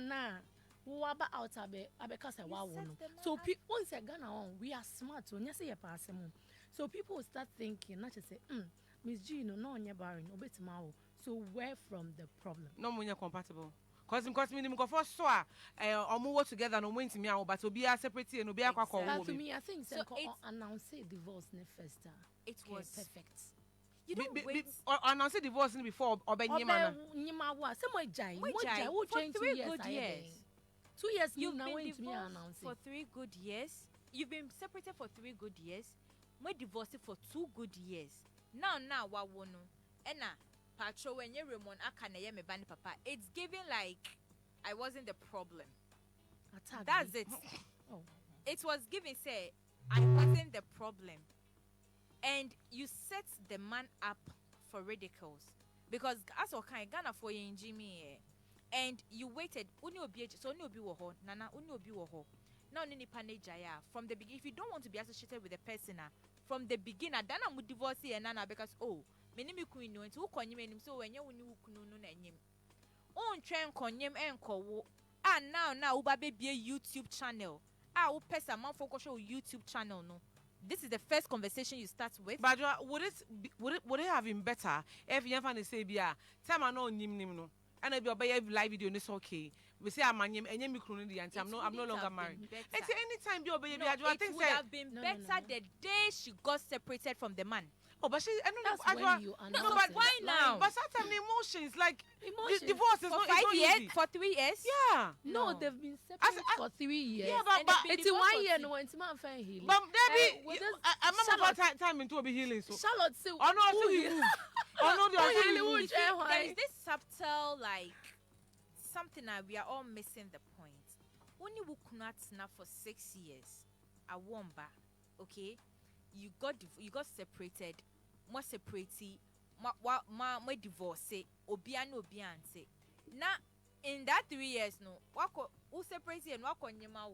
waba out abekasa wawono. So once a Ghana on, we are smart when you say a person. So people will start thinking, not to say, Miss Gino, no on your barren, obey tomorrow. So where from the problem? No when you're compatible. Because me go for sure or move together no win to me but to be a separate and be a to me I think so announce divorce ne first. It was perfect. You don't wait. Announce divorce before Obengniibaa someone jai who change 2 good years. 2 years you've been divorced for 3 good years. You've been separated for 3 good years. We divorced for 2 good years. Now what wono? Ena patro when you Raymond Aka na ye me bani papa. It's giving like I wasn't the problem. That's it. Oh. It was giving say I wasn't the problem. And you set the man up for ridicules because as okay Ghana for you in Jimmy. And you waited. So Nana now from the beginning. If you don't want to be associated with the person from the beginning, then I'm divorce and Nana because many Quin no into him so when you no name. On train konyem enko and now baby be a YouTube channel. Pesa man focus show YouTube channel no. This is the first conversation you start with. But would it have been better if you ever say bia time I know nim no. And I be a live video. It's okay. We say I'm no longer married. It's anytime you obey. It would have been better the day she got separated from the man. Oh, but she, I don't know. That's when you understand. No, but why now? But sometimes the emotions, like Emotions. divorce is For not 5 it's not years, easy. for 3 years. Yeah. No, they've been separate for 3 years. Yeah, but it's in 1 year. No, it's man find healing. But Debbie, with I remember time into be healing. So Charlotte still. oh no, I still move. Oh no, they healing. are You see, there is this subtle like something that we are all missing the point. Only we could not snap for 6 years. A womba, okay? You got separated. More separate. My divorce. Obian say. Now in that 3 years, no. Who separate and walk on your mouth.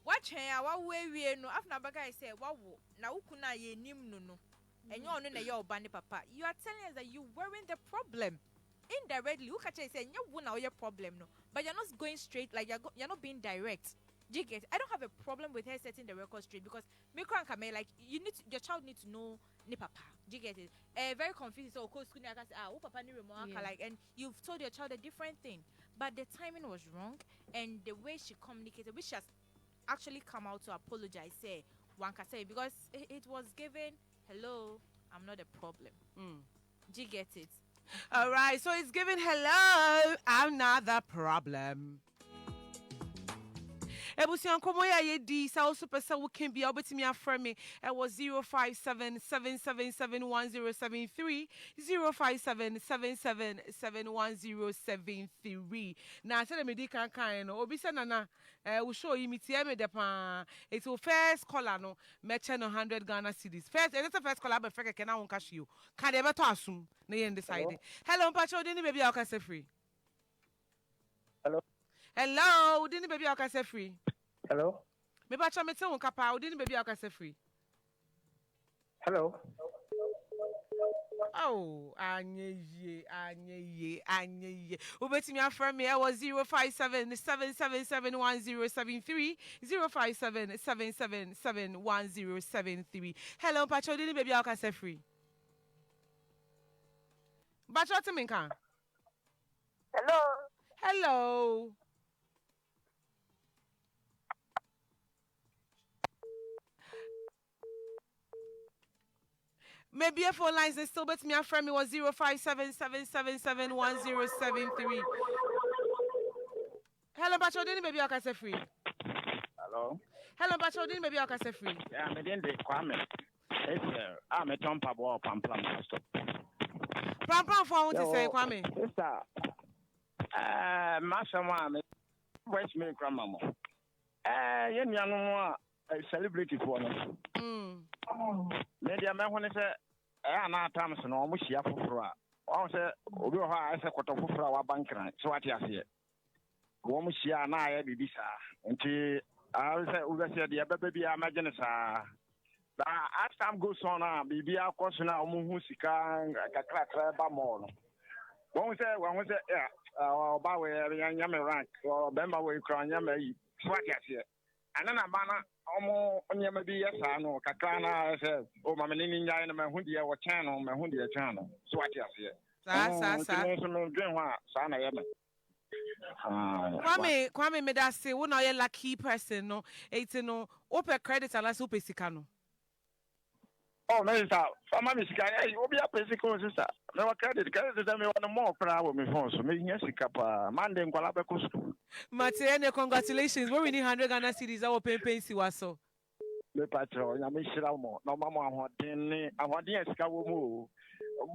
Watch here. What way no? After Baga say what na ukuna ye nim no. And you know your bandi papa. You are telling us that you weren't the problem. Indirectly, you can say you won't your problem no. But you're not going straight. Like you're not being direct. Do you get? I don't have a problem with her setting the record straight because like your child needs to know ni papa. Do you get it? Very confused. So of school I can say papa ni remote like, and you've told your child a different thing. But the timing was wrong, and the way she communicated, which she has actually come out to apologize, say one can say because it was given. Hello, I'm not a problem. Do you get it? All right, so it's giving hello, I'm not the problem. Ebusian komo ya ye di sa also pesa wo can be obetimi aframe me. It was 0577771073 0577771073. Na say me di kan no obi say nana we show you metie me de pa it will first caller no meche no 100 Ghana cedis first and the first caller be freke ke na won cash you can dey beto asum na ye decide. Hello mpacho dey ni baby I can say free. Hello, didn't baby I can say free. Hello. Maybe I try me tell Kapa, didn't baby I can say free. Hello. Oh, anye ye. Ubeti me after me. I was 0577771073 0577771073. Hello, Pacho, didn't baby I can say free. Pacho, to me can. Hello. Maybe a phone lines and still bet me a friend me was 0577771073. Hello, Bacho, didn't maybe I can say free. Hello. Hello, Bacho, didn't maybe I can say free. Yeah, I'm in the Kwame. I'm a Tompa Boy Pamplam. Pram for what to say, Kwame. Sister, Master West Me Grandmama. Yen Yanu, a celebrity for us. Maybe a man when I say, Anna Thompson or Mushia Fufra. Or say, I say, Kotofufra banker. So what you say? Womushia and I be this. Until I say, the baby, I imagine, sir. As time goes on, baby, our question now, Muhusika, Kakra, Bamon. One say, yeah, Bawe, Yammy rank, or Bemba, we crown Yammy, Swatias here. And then a banner, almost maybe yes, I know, Kakrana says, oh, my meaning, I am a Hundia or channel, my Hundia channel, Swatias here. Kwame, me that say, one are lucky person, no, 18 no, open credit unless you pay Sicano. Oh, no, sir. For my Miss Guy, you will be a physical sister. No credit, because they want more problem with phone, so maybe yes, Kappa, Monday, Gualabacus. Matiene, congratulations. We're winning 100 Ghana cedis. Our PenPenSiwa so. Le patron, I miss Ramo. No, Mamma, what didn't I want the Escawo?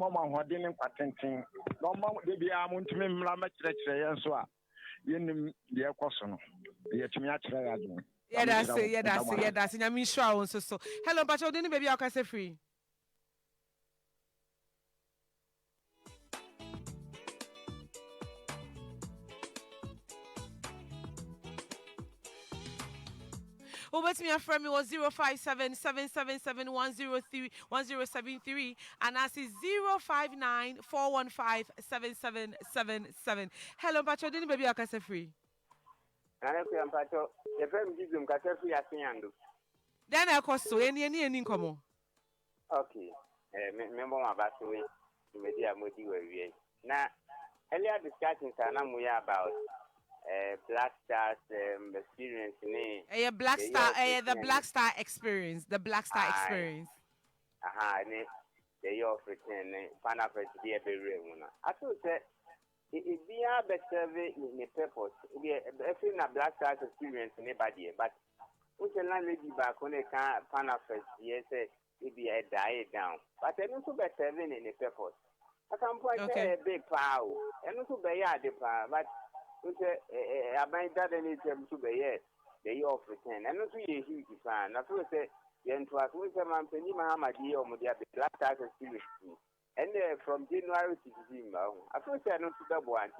Mamma, what didn't patenting. No, Mamma, they are to me, Lamet, and so on. You the question. Yet me at Raayah. Yeah, that's it. I'm sure also so. Hello, Pacho, didn't baby I can say free. Over to me, a friend me was 0577771073 and I see 059415777. Hello, Pacho, didn't baby I can say free. The firm gives them Catherine Yasiando. Then I cost so any come. Okay. Remember my battery, Media Modi were now. Earlier discussions are now about Black Stars experience. The Black Star experience. The Black Star experience. aha ne the year of return ne pana first dey be real na aso say e bia be serve in purpose every na black stars experience ne body but we can lady back on a pana first yes it be a die down but then also be serving in a purpose at some point a big power and also be the power but we say I might that any time to be the year of return and also a huge fan I feel say then to us we say man penny Mahamadi or Mudia black stars experience and from January to December, I feel say no to the one.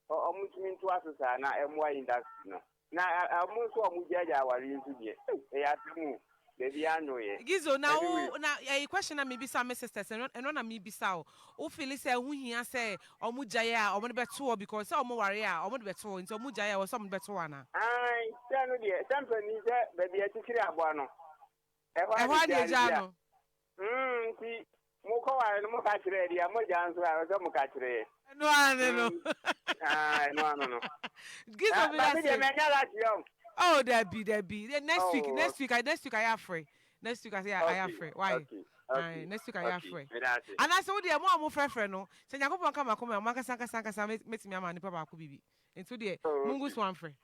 Or much mean to us na MY industry no. Now I also mujaja our into the. They are to move. Baby I know ye. Gizo now a question na maybe some sisters and on me be sao. O feel say who here say or mujaya or better because some warrior or better into mujaya or some better one. Aye, no dear. Something baby I take it abano. E wa de jano. See Mokoa no catchre dia mo janso a so mo catchre no no no Gizo me oh there be next week I have free next week I have free why next week I have free and I saw the mo frefre no se yakopon kama koma maka sanka metimi ama ni papa ko bibi into the mungu so free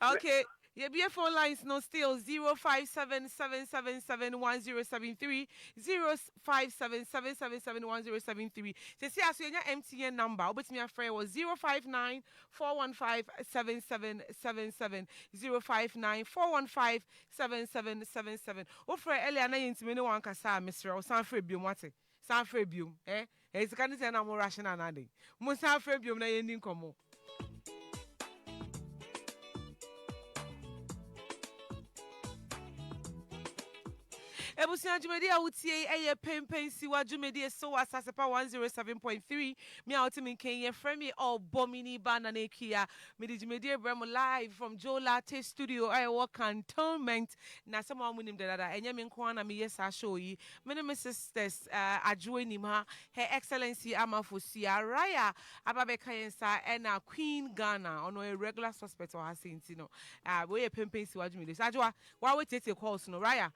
okay. Your phone lines no still 0577771073 0577771073. Say as your MTN number, obet me a friend was 059-415-7777 059-415-7777. O friend earlier na yintime no wan kasa Mr. O san free biom wate. San free biom it's can say na mo rational na dey. Mo san free biom na yendi nkomo. Ebusia Jumedi Autie eye PenPenSiwa Jumedi so Asaasepa 107.3 me outimi Kenya frame Obomengniibaa Nana Akua me di Jumedi Bremo live from Jolate studio I work cantonment na sama munim dada enye me nko na me yesa show yi me ne sisters Adwoa Animah her excellency Ama Fosua Raayah ababeka yensa na Quin Ghana ono a regular suspect or hasinti no we PenPenSiwa Jumedi so Adwoa wa we take calls no Raayah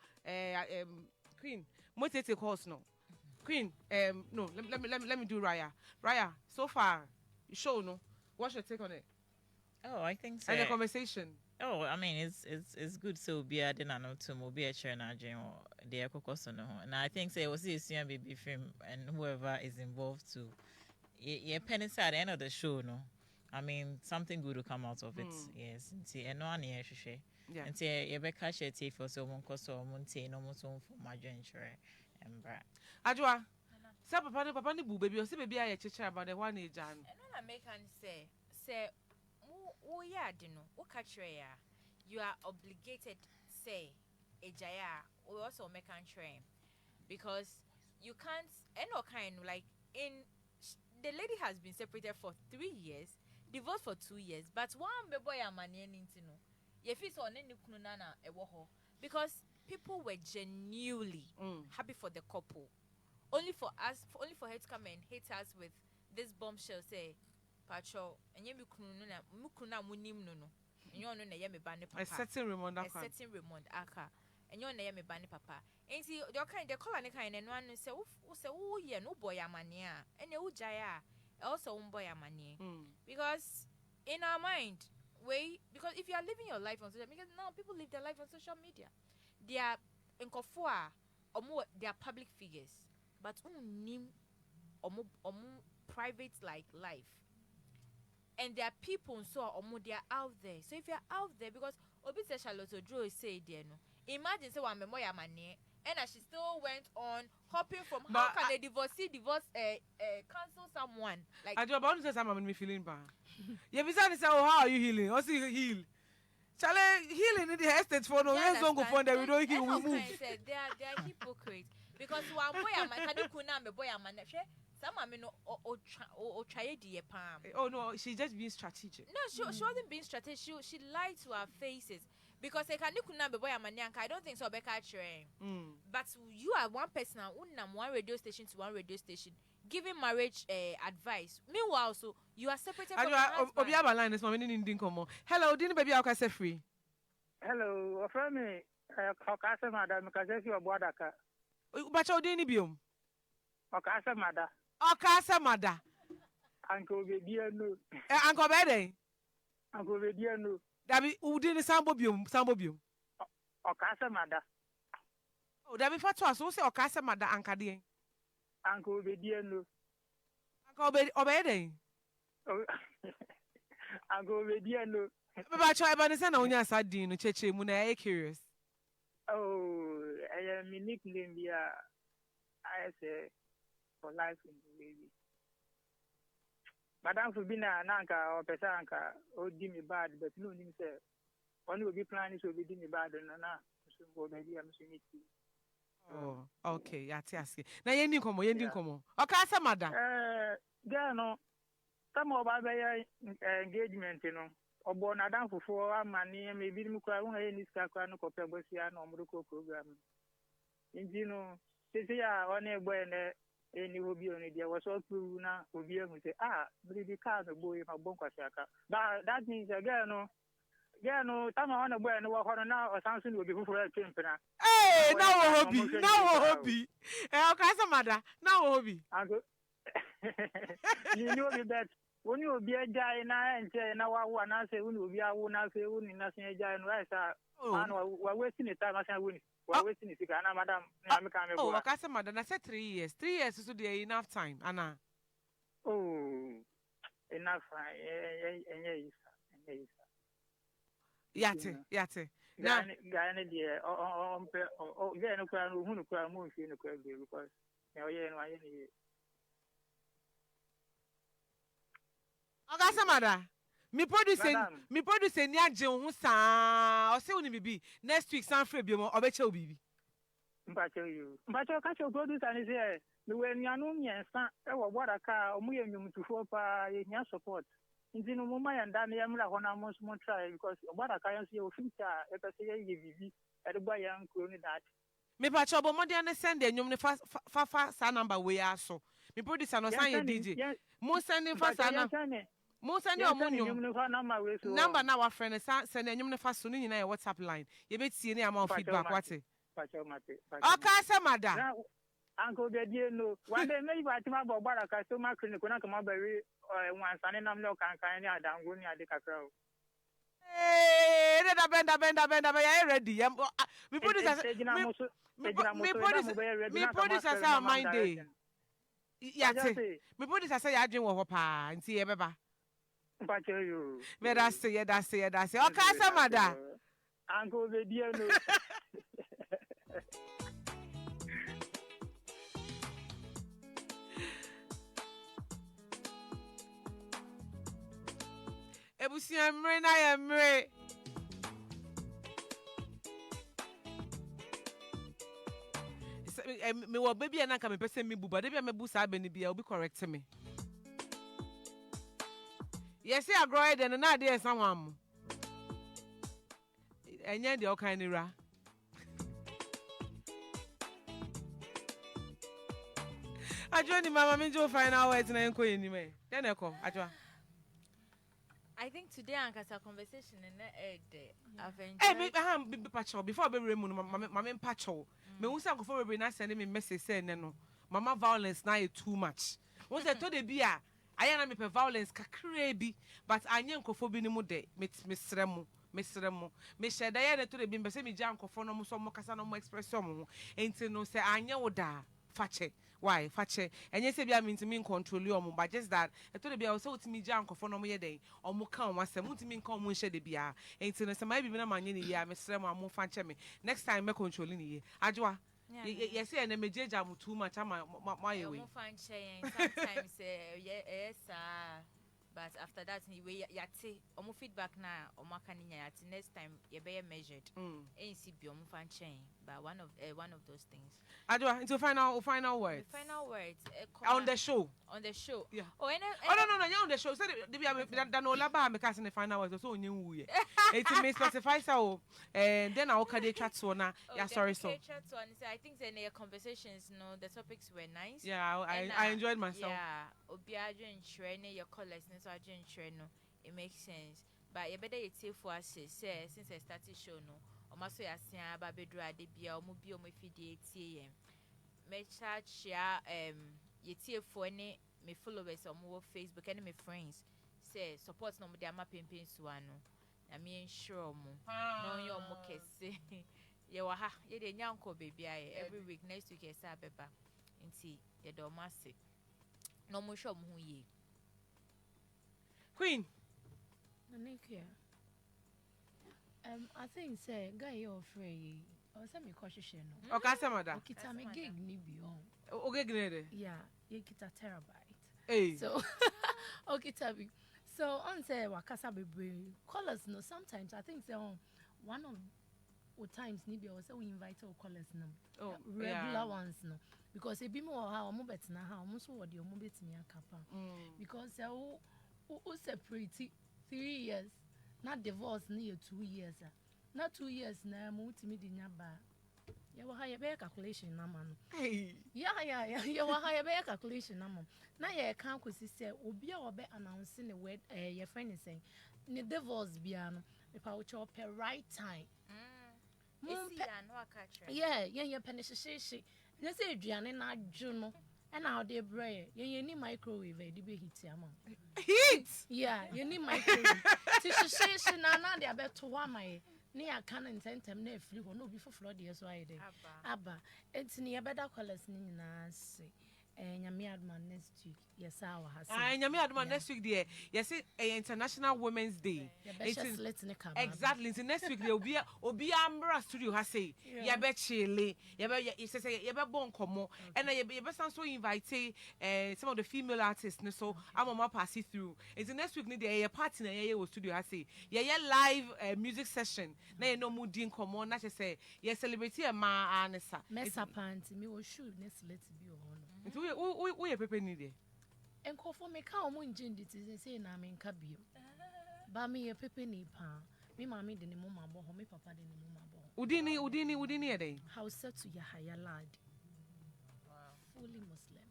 Queen, what take course no? Queen, no, let me do Raayah. Raayah, so far, you show no. What's your take on it? Oh, I think so. And the conversation. Oh, I mean, it's good. So be a dinner no to be a chair na dream or the ecocoso no. And I think say it was a baby film and whoever is involved to, yeah, penny at the end of the show no. I mean, something good will come out of it. Yes, and no one here share. Yeah. And say you be cash it for so one cost or monte no more so for my jointure and bra. Adwoa, say papa ni bu baby o say baby aye cheche about the one age an. And I make and say wo ya de no wo catch ya you are obligated say ejaya we also make and train because you can't any kind like in the lady has been separated for 3 years, divorced for 2 years, but one boy amani ninti no. Ye feel so nene kunu nana ewo ho because people were genuinely happy for the couple. Only for her to come and hit us with this bombshell say patrol and ye mi kunu na munim no no. And you know na ye me bani papa. A certain Raymond Aka. And you know na ye me bani papa. And see the kind the color kind and one say oh yeah no boy amania and you jaya also boy amani because in our mind because if you are living your life on social media, now people live their life on social media. They are in Kofua or more they are public figures, but nim or more private like life. And there are people so they are out there. So if you are out there, because Obisa Charlotte Joe say there no, imagine say one memoya money. And she still went on hopping from how can a divorcee cancel someone like I do about to say someone me feeling bad. You be saying say how are you healing? Or see heal. Chale healing in the estate for no reason go find that we don't heal we move. They are hypocrites because one boy am can kuna me boy am na some am no o try the palm. Oh no, she's just being strategic. No, she wasn't being strategic. She lied to our faces. Because I can't be boy amanianka. I don't think so. But you are one person now, one radio station to one radio station, giving marriage advice. Meanwhile, so you are separated from your husband. Hello, didn't baby I say free. Hello, friend me. Okasa madam because if you Boadaka. But you didn't be Okasa mada. Okasa mada. Uncle Vediano. Uncle Bede. Uncle Vediano. Dabi udini sambobium. Okasa mada. Oh, dabi fatwa so say okasa mada ankade. Uncle Vediano. Uncle Obede. Uncle Vediano. But try by the son on your side, no cheche muna curious. Oh, I am unique name here. I say for life in the baby. Madam Fubina Nanka or Pesanka or Jimmy Bad, but no name say one will be planning to be Jimmy Bad and Nana. So maybe I'm seeing it. Oh, okay, ask. Na yendi komo. Okasa mada. Gano. Some of our engagement, you know. Obo na dan fufu amani maybe mu kwa hu ni ska kwa no kopia bosia na omruko program inji no sisi ya one egbo ene eni obi oni dia was all through na obi ehun say bri ka no boy ma bon kwasi aka that means again no tama one egbo ene wo ho na osanso ni obi fufu e twempena na wo hobi okasa mada na wo hobi ago you know that when you be a guy and na wa na say when you be a na say when na say guy no right sir and we wasting the time as we wasting the time madam na me come go okasa mada na say 3 years so there enough time ana enough yate na guy na dey get no kwa no hunu kwa mo fi no kwa because na oye no aye ni Okasa mada. Me produce ni agye ho saa. O se woni bibi. Next week san free bi mo obeche obibi. Mpacho ka cho producer ni say me we nuanu miensa e wo boda ka omu ye nwumtufo pa ye nya support. Nti no mo ma ya nda na ya mra ho na mo small try because boda ka yan so ye ofinta e pese ye bibi e de gba ya nkro ni that. Me pacho bo mo dey send enyum ne fa sa number we aso. Me producer no san ye DJ. Mo send fa sa na. Mo send your number na wa friend send enyum ne fa so ni nyina ye WhatsApp line. Ye betie ni ama feedback wate. Okasa mada. Uncle Daddy no. One day maybe I think about Baraka so much clinic na come very one sane nam no kan ni adango ni ade kakra. Da benda ya ready. Me producer say mind day. Yate. Me producer say ya dwen wo ho pa nti ye beba. Mpacho you. Me da say. Okasa mada. Uncle Daddy no. Ebusi emre na emre. Me wo baby na ka me pese me buba de bia me bu sa be ni bia obi correct me. Yes I grow de na de esa wam. Enye de o kan ni ra. Adwoa ni mama me jo final words na enko yeni me. Den e ko Adwoa. I think today our conversation in the I've enjoyed. Hey, me pacho before be remu mama pacho. Me who say go be na send me message say no. Mama violence na too much. Who say to the bia aya na me pe violence kakra bi but anya nkofo bi ni mu de me sremu. Me sheda ya na to the bi be say me ja nkofo no mo so mo kasa no mo express mo. Enti no say anya wo da fache. Why fache enye se bia me ntimi control you omo but just that e to de bia so utimi ja nkofo no mo ye den omo kan wasem utimi kan omo nhye de bia enti no se mai bi na manye ni ya me srem amo fa nche me next time me control ni ye Adwoa yes say na me jeja mu too much ama my way omo fa nche sometimes yes but after that we yate omo feedback na omo aka ni yate next time ye be measured nc bi omo fa nche but one of those things. Adwoa into final words. Final words on the show. Yeah. No, you on the show. Say they be no laba me cast in the final words so onye wu ye. It may specify so and then I okay dey chat so na yeah sorry so. Chat so and say I think the conversations the topics were nice. Yeah, I enjoyed myself. Yeah, obi adwen hwere your callers so adwen hwere no it makes sense. But you better you take for us say since I started show no omaso ya sia ba bedru ade bia omo bi omo fidie etie yen me chia yetiefo ne me followers omo wo Facebook and me friends say support no mo de ama PenPenSiwa no na me ensure mo no ye omo kese ye wa ha ye de nyanko baby aye every week next week esa beba nti ye do mase no mo show mo hu ye Queen. I think say guy you free. O say me kwahwehwe no. O ka say mother. Okita me gig ni bi on. O gig ni de. Yeah, you kita terabyte. Hey. So okita bi. So on say wakasa bebre colors no sometimes I think say on one of times ni bi o say we invite our colors no. Oh, regular ones no because e bi mo ha o mo betina ha o mo so wo de o mo betimi akapa. Because say o separate 3 years. Not divorce near 2 years. Not 2 years now, multi ba. You will hire bear calculation, naman. Hey, Yeah, you will hire bear calculation, naman. Now, you can't say, Obia or be announcing the word your friend is saying, the divorce biano, if I would chop per right time. Yeah, penny. Let's say, Gianna, not Juno. And now they bread. You need microwave, they be heat yama. Heat? Yeah, you need microwave. Tissue now they are better to one my near cannon tentem ne flew no before flood years why they. Abba, it's near better colors nina say. And Yami Adman next week, yes, our has. And Yami Adman next week, dear. Yes, International Women's Day. Exactly. It's next week. There will be Ambra Studio. Has say, ya bet Chile, ya bet bon como, and ya bet also invite some of the female artists. So I'm on my pass it through. It's next week. Need a party na ya studio. Has say, ya live music session. Na ya no mood in common. Na just say, ya celebrate a ma anesa. Mesa pants. Me will shoot next let's be on. We are preparing there. And call for me come on gin say na me nka bio. Ba me ye pepe ni pa. Me mama de ni mama bo, me papa de ni mama bo. Udini e dey. Hosuatu Yahaya Lard. Wow. Fully Muslim.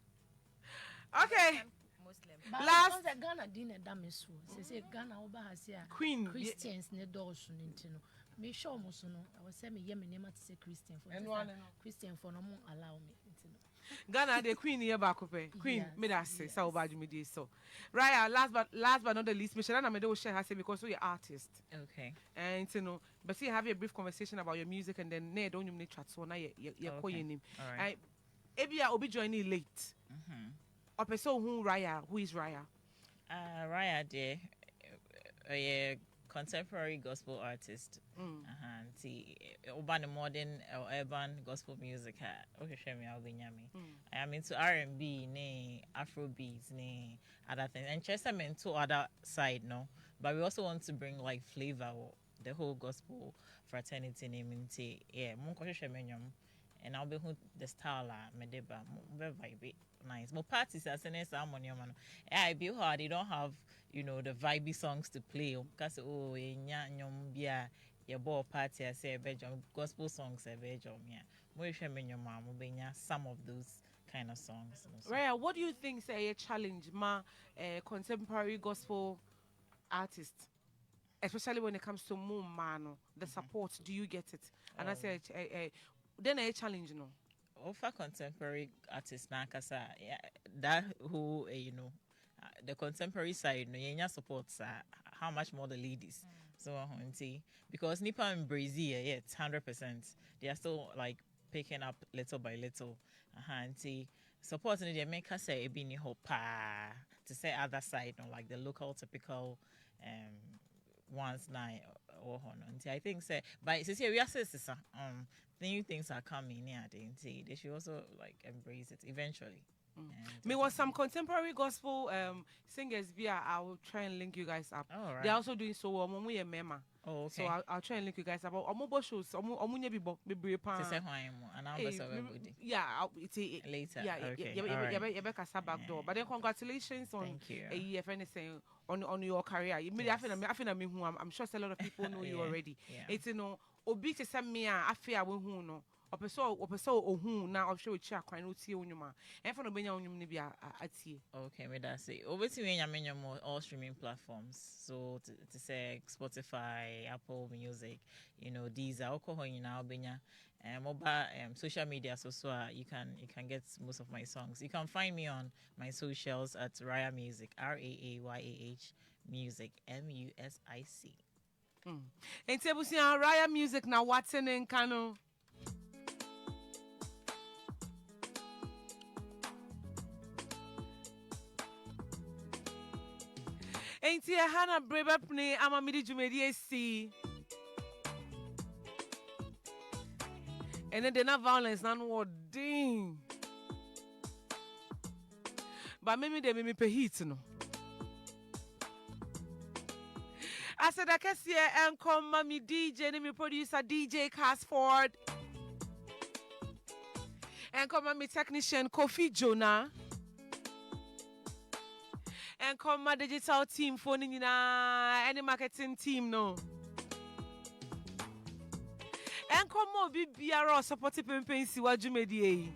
Okay. Muslim. Last Ghana dinner damesu. Say Ghana oba has here. Queen Christians ne doors no. Me sure mo so no. I was say me ye me name to say Christian for. Christian for no mo allow me no. Ghana the Queen here back up. Queen me that say so bad me dey so. Raayah last but not the least, me share na me dey share her say because we are artist. Okay. And you know, but see have a brief conversation about your music and then ne don't you need chat so na ye call your name. All right. Ebia obi joining late. Opeso who Raayah, who is Raayah? Raayah there, a contemporary gospel artist. See, urban modern or urban gospel music. Okay, show me, I'll be yummy. I am into R&B, ne Afrobeats, ne other things, and just I'm into other side, no. But we also want to bring like flavor, the whole gospel fraternity name. Yeah, mon show me and I'll be who the style medeba vibe nice. But parties are saying harmony man. I be hard they don't have, you know, the vibey songs to play. Because nya your ball party I say bedroom gospel songs a bedroom yeah. More shame your mom some of those kind of songs. Raayah, what do you think say a challenge contemporary gospel artist? Especially when it comes to mano, the support, do you get it? And I say then a challenge, you know. For contemporary artists, yeah, that who you know, the contemporary side, no, you supports how much more the ladies. So because Nipa and Brazil, yeah, it's 100%. They are still like picking up little by little. Supporting they make us say ebini hopa to say other side, no, like the local typical ones now or I think say but since we are sisters new things are coming yeah they should also like embrace it eventually. Me was some contemporary gospel singers I will try and link you guys up. Right. They're also doing so well. Mema. Oh, okay. So I'll try and link you guys up. Omo shows omunya be pan. To say and yeah, it's later. Yeah, okay. You back door. But then congratulations on a year if anything on your career. You made I'm sure a lot of people know you already. Yeah. It's you know obi to send me I fear we who no. opeso ohun na ohwe chi akwan no tie onwuma enfa no benya onwum ne bia atie. Okay, me that say. Obetimi nyamenyo mo all streaming platforms. So to say Spotify, Apple Music, these are alcohol now benya mobile social media so you can get most of my songs. You can find me on my socials at Raayah Music, Raayah Music, MUSIC. Enti ebusia Raayah Music na watene nkano. Enti hana breba pne ama midi jumedi esi. And then the not violence nan wording. But maybe they me pay heat no. I said I can see and come mommy DJ and me producer DJ Casford. And come mommy technician Kofi Jonah. And come my digital team phoning any marketing team no. And come on BBR support PenPenSiwa jumedie.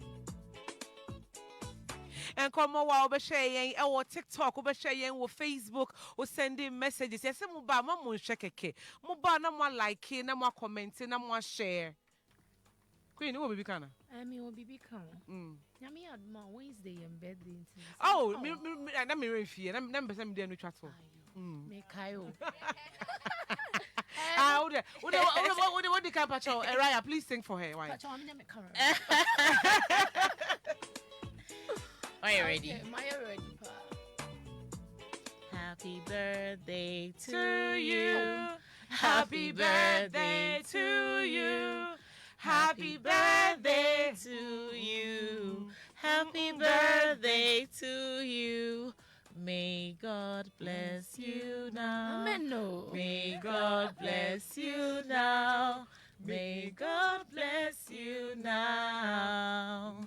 And come on wa obeshare or TikTok obeshare or Facebook or sending messages. Yes, muba mamu shekeke. Muba na mwa like na mwa comment na mwa share. Queen, who will be kana? I mean, will be come. Yami Adwoa Wednesday and birthday. Oh, me refie. Na me say me dey no chat for. Me kayo. What the Pacho? Raayah, please sing for her. Why? Pacho, I'm never coming. Are you ready? Am I ready, Pa? Happy birthday to you. Happy birthday to you. Happy birthday to you. Happy birthday to you. May God bless you now. Amen. No. May God bless you now. May God bless you now.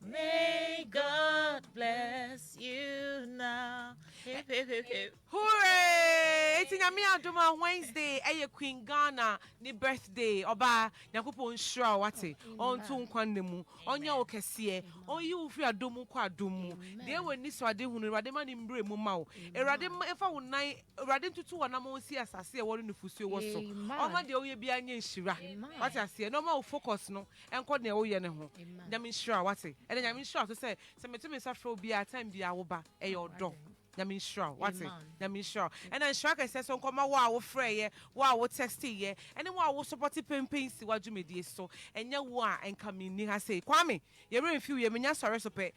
May God bless you now. Hip, hip, hip, hip. Hooray! It's Ama Fosua Wednesday. Quin Ghana ni birthday. Oba nyankopon shra wate. On tu nkwan nemu. Onya okesie. Oyi ufi adomu kwa adomu. De we ni so ade hunu rade ma ni mbre mu ma wo. Erade efa wo nan erade ntutu wona ma osi asase e wo no fusuo wo so. Oma de oye bia nya nhira. Wate ase no ma wo focus no enko na wo ye ne ho. Nyame shra wate. E nyame shra to say se metumi safra obi a time bia wo ba e ye odo. Nyame shra wate. Nyame shra. And then shra ka say so nkoma wo a wo frɛ ye, wo a wo text ye, and wo a wo support PenPenSiwa dwumedie so. Enya wo a enka mi ni ha say Kwame, ye refill ye menya sɔre so pe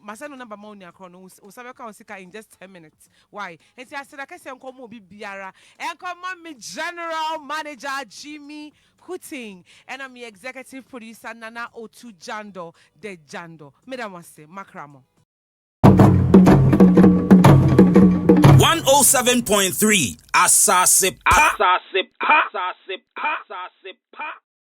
masano number ma oni akro no wo sabe ka sika in just 10 minutes. Why? Enti aseda ka say nkoma obi biara. Enkoma me general manager Jimmy Kuting and I'm the executive producer Nana Otu Jando de Jando. Madam wase makramo. 107.3 Asaasepa.